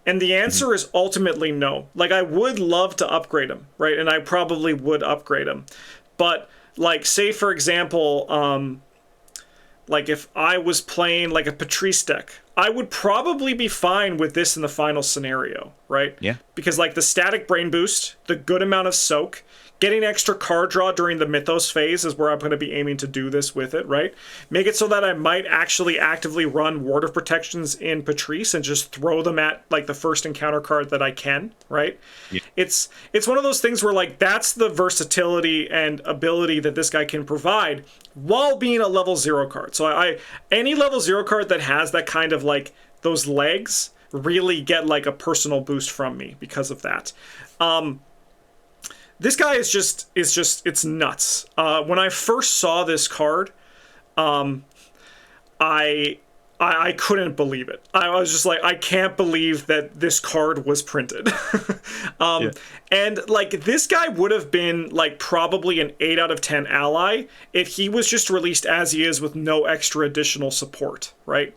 And the Mhm. answer is ultimately no. Like, I would love to upgrade him, right? And I probably would upgrade him. But, like, say, for example, like if I was playing like a Patrice deck, I would probably be fine with this in the final scenario, right? Yeah. Because like the static brain boost, the good amount of soak, getting extra card draw during the Mythos phase is where I'm going to be aiming to do this with it, right? Make it so that I might actually actively run Ward of Protections in Patrice and just throw them at like the first encounter card that I can, right? Yeah. It's one of those things where like that's the versatility and ability that this guy can provide while being a level 0 card. So I any level 0 card that has that kind of like those legs really get like a personal boost from me because of that. This guy is just it's nuts. When I first saw this card, I I couldn't believe it. I was just like, I can't believe that this card was printed. Yeah. And like this guy would have been like probably an 8 out of 10 ally if he was just released as he is with no extra additional support, right?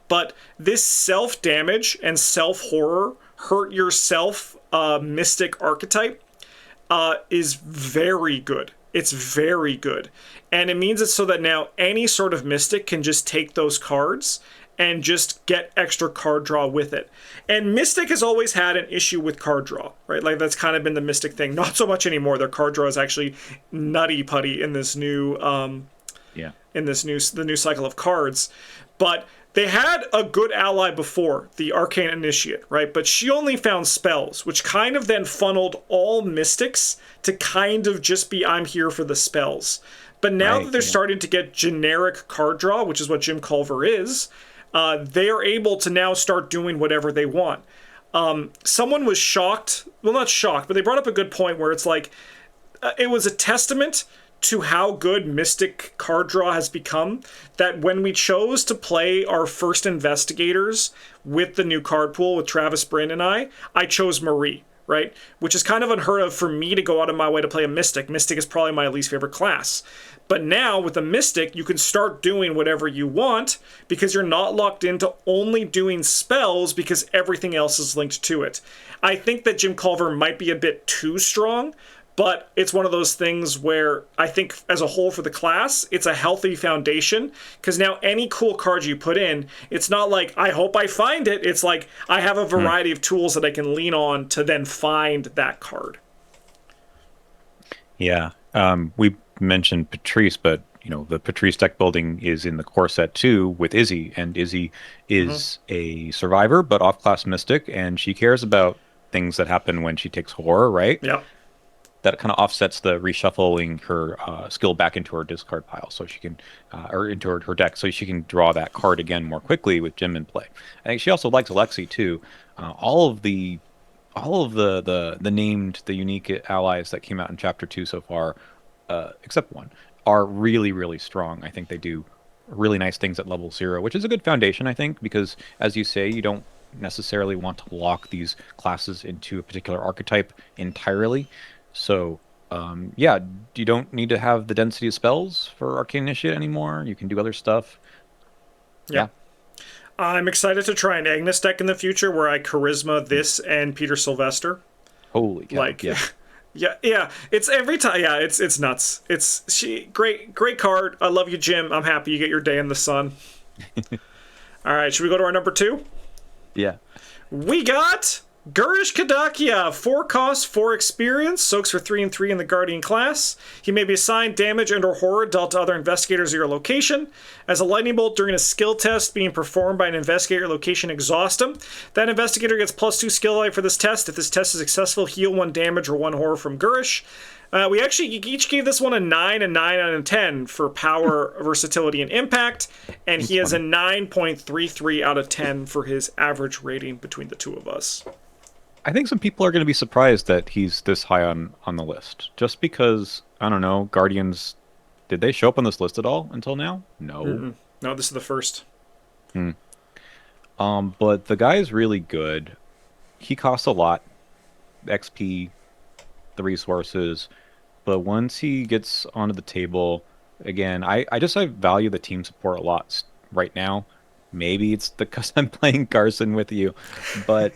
But this self damage and self horror hurt yourself mystic archetype is very good. It's very good. And it means it's so that now any sort of mystic can just take those cards and just get extra card draw with it. And Mystic has always had an issue with card draw, right? Like that's kind of been the Mystic thing. Not so much anymore. Their card draw is actually nutty putty in this new Yeah. in the new cycle of cards. But they had a good ally before, the Arcane Initiate, right? But she only found spells, which kind of then funneled all mystics to kind of just be, I'm here for the spells. But now Right, that they're yeah. starting to get generic card draw, which is what Jim Culver is, they are able to now start doing whatever they want. Someone was shocked, well, not shocked, but they brought up a good point where it's like, it was a testament to how good Mystic card draw has become that when we chose to play our first investigators with the new card pool with Travis Bryn and I chose Marie, right? Which is kind of unheard of for me to go out of my way to play a Mystic. Mystic is probably my least favorite class. But now with a Mystic, you can start doing whatever you want because you're not locked into only doing spells because everything else is linked to it. I think that Jim Culver might be a bit too strong, but it's one of those things where I think as a whole for the class, it's a healthy foundation because now any cool card you put in, it's not like, I hope I find it. It's like, I have a variety of tools that I can lean on to then find that card. Yeah. We mentioned Patrice, but the Patrice deck building is in the core set too with Izzy, and Izzy is a survivor but off-class mystic, and she cares about things that happen when she takes horror, right? Yep. That kind of offsets the reshuffling her skill back into her discard pile, so she can, or into her deck, so she can draw that card again more quickly with Jim in play. I think she also likes Alexi too. All of the named, the unique allies that came out in Chapter 2 so far, except one, are really, really strong. I think they do really nice things at level 0, which is a good foundation, I think, because, as you say, you don't necessarily want to lock these classes into a particular archetype entirely. So, yeah, you don't need to have the density of spells for Arcane Initiate anymore. You can do other stuff. Yeah. I'm excited to try an Agnes deck in the future where I charisma this and Peter Sylvester. Holy cow. Like, Yeah. yeah. It's every time. Yeah, it's nuts. Great card. I love you, Jim. I'm happy you get your day in the sun. All right, should we go to our number 2? Yeah. We got Gurish Kadakia, 4 cost, 4 experience, soaks for 3 and 3 in the Guardian class. He may be assigned damage and/or horror dealt to other investigators at your location. As a lightning bolt during a skill test being performed by an investigator at your location, exhaust him. That investigator gets +2 skill life for this test. If this test is successful, heal 1 damage or 1 horror from Gurish. We actually each gave this one a 9 and 9 out of 10 for power, versatility, and impact, and he has a 9.33 out of 10 for his average rating between the two of us. I think some people are going to be surprised that he's this high on the list. Just because, I don't know, Guardians, did they show up on this list at all until now? No. No, this is the first. But the guy is really good. He costs a lot. XP, the resources. But once he gets onto the table, again, I value the team support a lot right now. Maybe it's because I'm playing Carson with you, but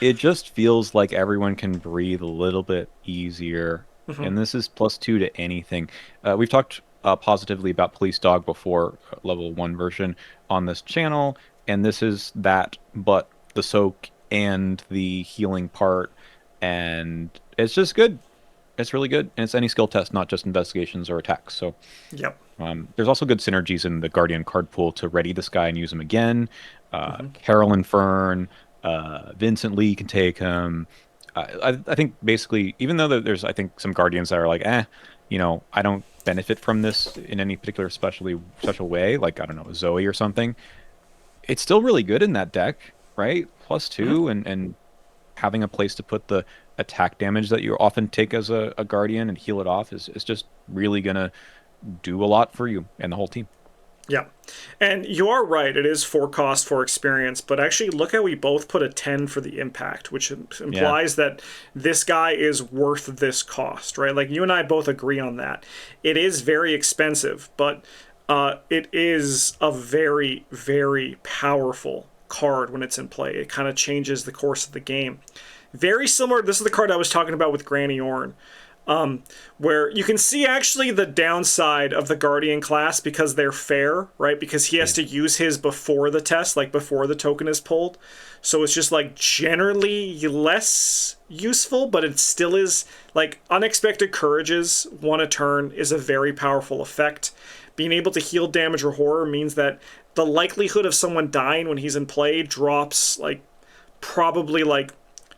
it just feels like everyone can breathe a little bit easier. And this is +2 to anything. We've talked positively about Police Dog before, level 1 version on this channel, and this is that, but the soak and the healing part, and it's just good. It's really good, and it's any skill test, not just investigations or attacks. So, Yep. There's also good synergies in the Guardian card pool to ready this guy and use him again. Carolyn Fern, Vincent Lee can take him. I think basically, even though there's, I think, some Guardians that are like, I don't benefit from this in any particular special way, like, I don't know, Zoe or something. It's still really good in that deck, right? +2, and having a place to put the attack damage that you often take as a Guardian and heal it off is just really going to do a lot for you and the whole team. Yeah. And you are right, it is 4 cost, 4 experience, but actually look how we both put a 10 for the impact, which Yeah. implies that this guy is worth this cost, right? Like you and I both agree on that. It is very expensive, but it is a very, very powerful card when it's in play. It kind of changes the course of the game. Very similar, this is the card I was talking about with Granny Orn, where you can see actually the downside of the Guardian class because they're fair, right? Because he has to use his before the test, like before the token is pulled. So it's just like generally less useful, but it still is like unexpected courages, 1 a turn is a very powerful effect. Being able to heal damage or horror means that the likelihood of someone dying when he's in play drops like probably like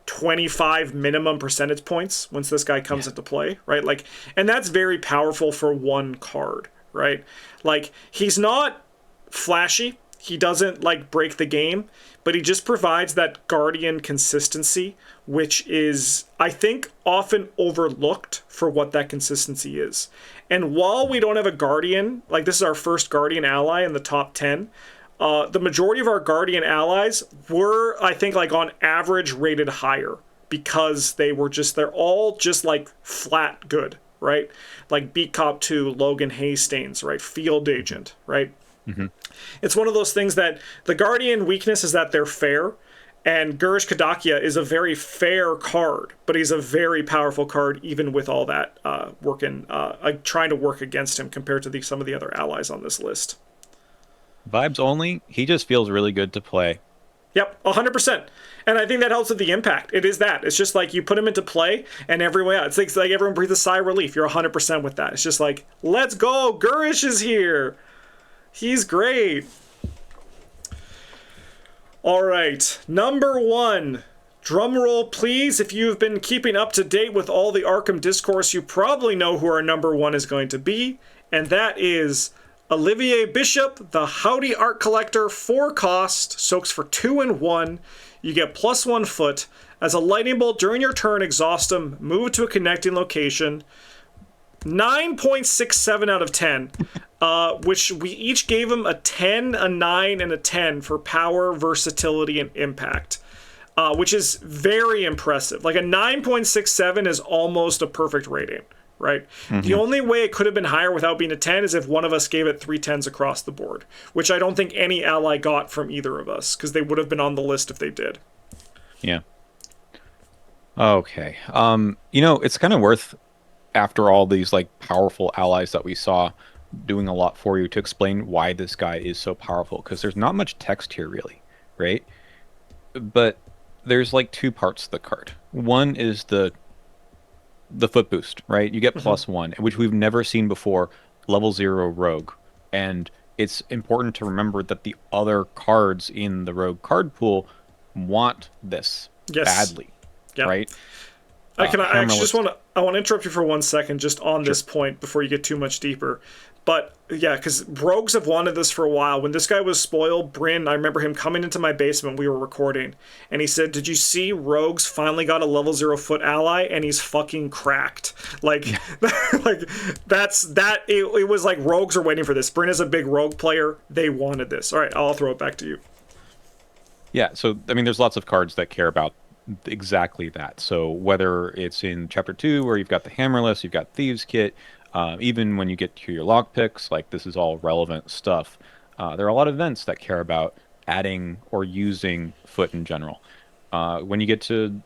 25 minimum percentage points once this guy comes into play, right? Like, and that's very powerful for 1 card, right? Like, he's not flashy. He doesn't like break the game, but he just provides that Guardian consistency, which is, I think, often overlooked for what that consistency is. And while we don't have a Guardian, like this is our first Guardian ally in the top 10, the majority of our Guardian allies were, I think, like on average rated higher because they're all just like flat good, right? Like Beat Cop 2, Logan Hastings, right? Field Agent, right? Mm-hmm. It's one of those things that the Guardian weakness is that they're fair, and Gurish Kadakia is a very fair card, but he's a very powerful card even with all that trying to work against him compared to some of the other allies on this list. Vibes only. He just feels really good to play. Yep, 100%. And I think that helps with the impact. It is that. It's just like you put him into play and everyone else. It's like everyone breathes a sigh of relief. You're 100% with that. It's just like, let's go. Gurish is here. He's great. All right. Number 1. Drum roll, please. If you've been keeping up to date with all the Arkham discourse, you probably know who our number 1 is going to be. And that is Olivier Bishop, the Howdy Art Collector, 4 cost, soaks for 2 and 1. You get +1 foot. As a lightning bolt during your turn, exhaust him, move to a connecting location. 9.67 out of 10, which we each gave him a 10, a 9, and a 10 for power, versatility, and impact, which is very impressive. Like a 9.67 is almost a perfect rating. Right? Mm-hmm. The only way it could have been higher without being a 10 is if one of us gave it 3 10s across the board, which I don't think any ally got from either of us, because they would have been on the list if they did. Yeah. Okay. It's kind of worth, after all these like powerful allies that we saw doing a lot for you, to explain why this guy is so powerful, because there's not much text here really, right? But there's like 2 parts to the card. One is the foot boost, right? You get +1, which we've never seen before, level 0 rogue. And it's important to remember that the other cards in the rogue card pool want this badly, right? I actually just want to interrupt you for 1 second just on this point before you get too much deeper. But yeah, because rogues have wanted this for a while. When this guy was spoiled, Bryn, I remember him coming into my basement, we were recording, and he said, "Did you see rogues finally got a level 0 foot ally?" And he's fucking cracked. Like, like it was like rogues are waiting for this. Bryn is a big rogue player. They wanted this. All right, I'll throw it back to you. Yeah, so I mean, there's lots of cards that care about exactly that. So whether it's in Chapter 2 where you've got the Hammerless, you've got Thieves Kit, even when you get to your lockpicks, like this is all relevant stuff. There are a lot of events that care about adding or using foot in general. When you get to,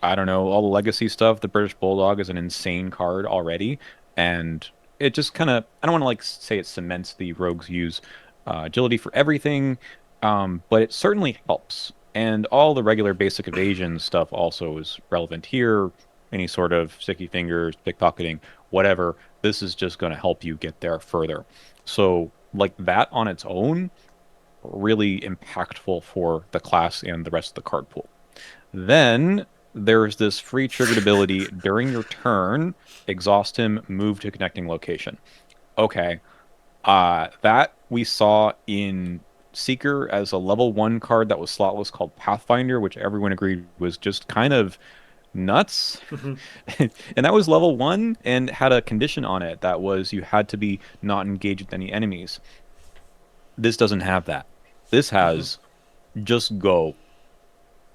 I don't know, all the legacy stuff, the British Bulldog is an insane card already, and it just kind of, I don't want to like say it cements the rogues use agility for everything, but it certainly helps. And all the regular basic evasion stuff also is relevant here. Any sort of sticky fingers, pickpocketing, whatever. This is just going to help you get there further. So, like that on its own, really impactful for the class and the rest of the card pool. Then there's this free triggered ability during your turn, exhaust him, move to connecting location. Okay, that we saw in Seeker as a level 1 card that was slotless called Pathfinder, which everyone agreed was just kind of nuts. And that was level 1 and had a condition on it that was you had to be not engaged with any enemies. This doesn't have that. This Hmm. has just go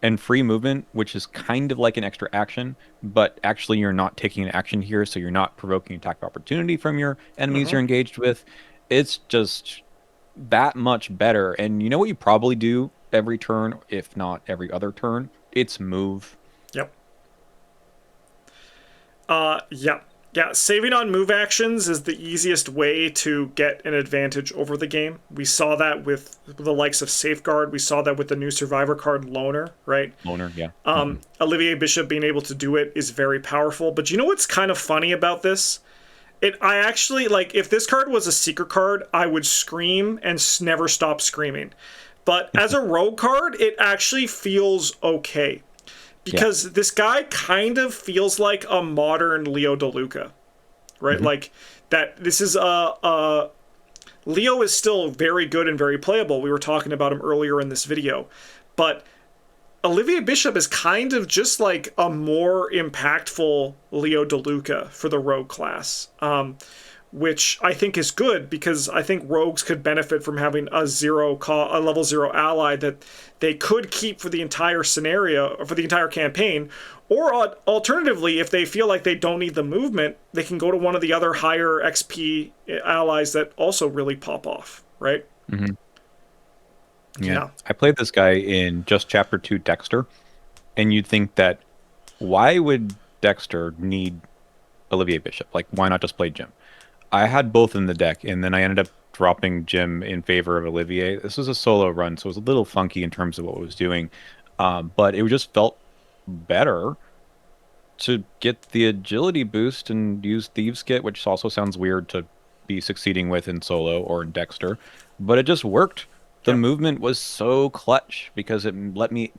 and free movement, which is kind of like an extra action, but actually you're not taking an action here, so you're not provoking attack of opportunity from your enemies Hmm. you're engaged with. It's just that much better. And you know what you probably do every turn, if not every other turn? It's move. Yep. Yeah. Yeah, saving on move actions is the easiest way to get an advantage over the game. We saw that with the likes of Safeguard. We saw that with the new Survivor card Loner, right? Loner, yeah. Olivier Bishop being able to do it is very powerful. But you know what's kind of funny about this? I actually like if this card was a secret card, I would scream and never stop screaming. But as a rogue card, it actually feels okay Yeah. because this guy kind of feels like a modern Leo DeLuca, right? Hmm. Like that. This is a Leo is still very good and very playable. We were talking about him earlier in this video, but Olivier Bishop is kind of just like a more impactful Leo DeLuca for the rogue class, which I think is good because I think rogues could benefit from having a level zero ally that they could keep for the entire scenario or for the entire campaign. Or alternatively, if they feel like they don't need the movement, they can go to one of the other higher XP allies that also really pop off, right? Hmm. Yeah. Yeah. I played this guy in just chapter 2 Dexter, and you'd think that why would Dexter need Olivier Bishop? Like, why not just play Jim? I had both in the deck, and then I ended up dropping Jim in favor of Olivier. This was a solo run, so it was a little funky in terms of what it was doing, but it just felt better to get the agility boost and use Thieves Kit, which also sounds weird to be succeeding with in solo or in Dexter, but it just worked. The Yep. movement was so clutch because it let me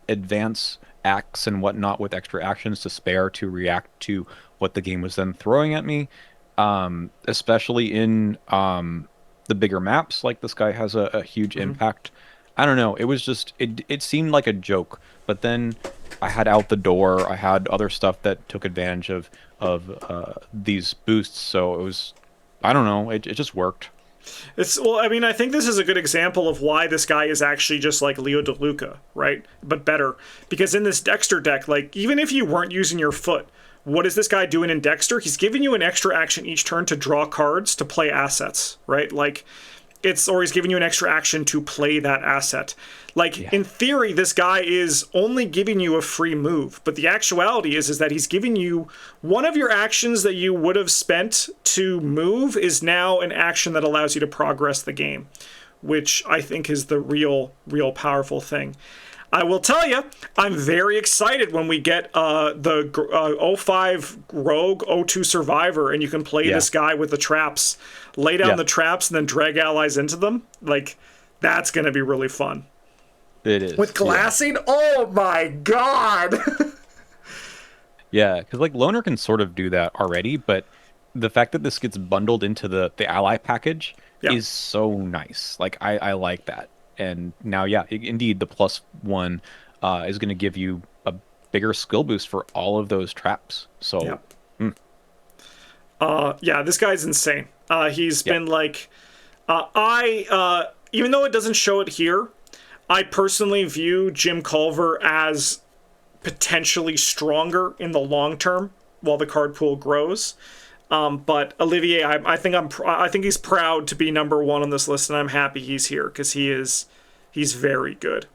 advance acts and whatnot with extra actions to spare to react to what the game was then throwing at me. Especially in the bigger maps, like this guy has a huge Hmm. impact. I don't know. It was just it seemed like a joke, but then I had out the door. I had other stuff that took advantage of these boosts. So it was, I don't know. It just worked. It's well, I mean, I think this is a good example of why this guy is actually just like Leo DeLuca, right? But better. Because in this Dexter deck, like even if you weren't using your foot, what is this guy doing in Dexter? He's giving you an extra action each turn to draw cards to play assets, right? Like it's or he's giving you an extra action to play that asset. Like Yeah. in theory, this guy is only giving you a free move, but the actuality is that he's giving you one of your actions that you would have spent to move is now an action that allows you to progress the game, which I think is the real powerful thing. I will tell you, I'm very excited when we get the '05 Rogue, '02 Survivor, and you can play Yeah. this guy with the traps, lay down Yeah. the traps, and then drag allies into them. Like, that's going to be really fun. It With is. Yeah. glassing? Oh my god! Yeah. Because like Loner can sort of do that already, but the fact that this gets bundled into the ally package Yeah. is so nice. Like I like that. And now, yeah, indeed, the +1 is going to give you a bigger skill boost for all of those traps. Yeah. So, mm, Yeah, this guy's insane. He's yeah, been like, even though it doesn't show it here, I personally view Jim Culver as potentially stronger in the long term while the card pool grows. But Olivier, I think he's proud to be number one on this list, and I'm happy he's here because he's very good.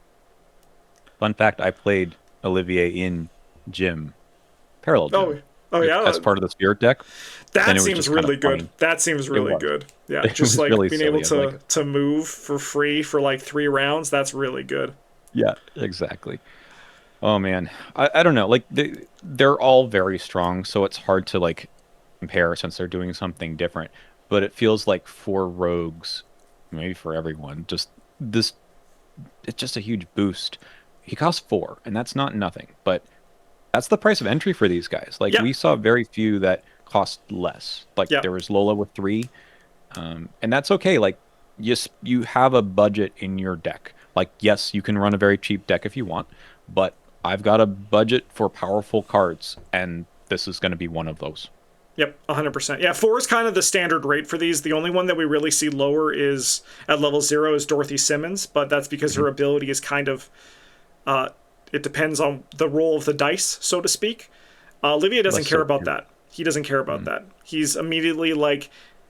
fun fact: I played Olivier in Gym, Parallel Oh, Gym, oh as yeah, part of the Spirit deck. that And it was seems just kind of really good. funny. That seems It really was. good. Yeah, It just was like really being able silly. I was like, to move for free for like 3 rounds. That's really good. yeah, exactly. Oh man, I don't know. Like they're all very strong, so it's hard to like compare since they're doing something different. But it feels like for rogues, maybe for everyone, just this it's just a huge boost. He costs 4, and that's not nothing, but that's the price of entry for these guys. Like Yeah, we saw very few that cost less. Like yeah. there was Lola with 3, and that's okay. Like yes, you have a budget in your deck. Like yes, you can run a very cheap deck if you want, but I've got a budget for powerful cards, and this is going to be one of those. Yep, 100%. Yeah, 4 is kind of the standard rate for these. The only one that we really see lower is at level 0 is Dorothy Simmons, but that's because her ability is kind of it depends on the roll of the dice, so to speak. Olivia doesn't care about that. He doesn't care about that. He's immediately like,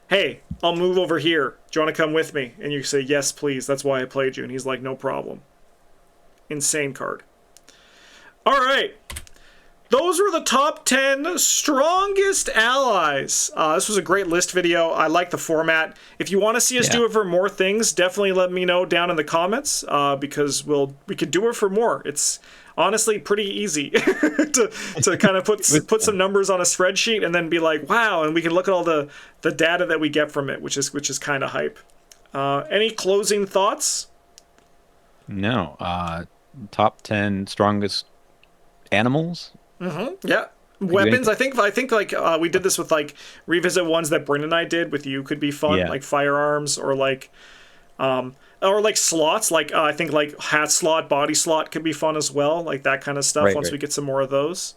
hey, I'll move over here. Do you want to come with me? And you say, yes, please. That's why I played you. And he's like, no problem. Insane card. All right. Those were the top 10 strongest allies. This was a great list video. I like the format. If you want to see us do it for more things, definitely let me know down in the comments because we could do it for more. It's honestly pretty easy to kind of put some numbers on a spreadsheet and then be like, wow, and we can look at all the data that we get from it, which is kind of hype. Any closing thoughts? No. Top 10 strongest animals? Yeah. Weapons. I think like we did this with like revisit ones that Bryn and I did with you could be fun, like firearms or like slots. Like I think like hat slot, body slot could be fun as well. Like that kind of stuff. Once we get some more of those.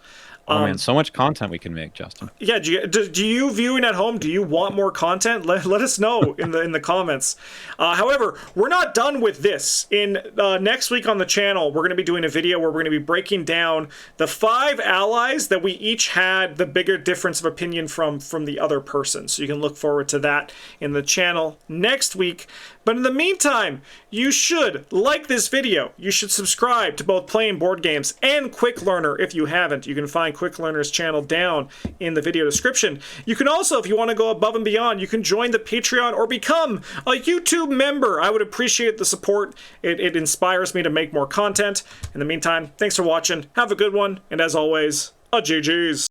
Oh man, so much content we can make, Justin. Yeah, do you viewing at home? Do you want more content? Let us know in the comments. However, we're not done with this. In next week on the channel, we're going to be doing a video where we're going to be breaking down the 5 allies that we each had the bigger difference of opinion from the other person. So you can look forward to that in the channel next week. But in the meantime, you should like this video. You should subscribe to both Playing Board Games and Quick Learner if you haven't. You can find Quick Learner's channel down in the video description. You can also, if you want to go above and beyond, you can join the Patreon or become a YouTube member. I would appreciate the support. It inspires me to make more content. In the meantime, thanks for watching. Have a good one. And as always, GG's.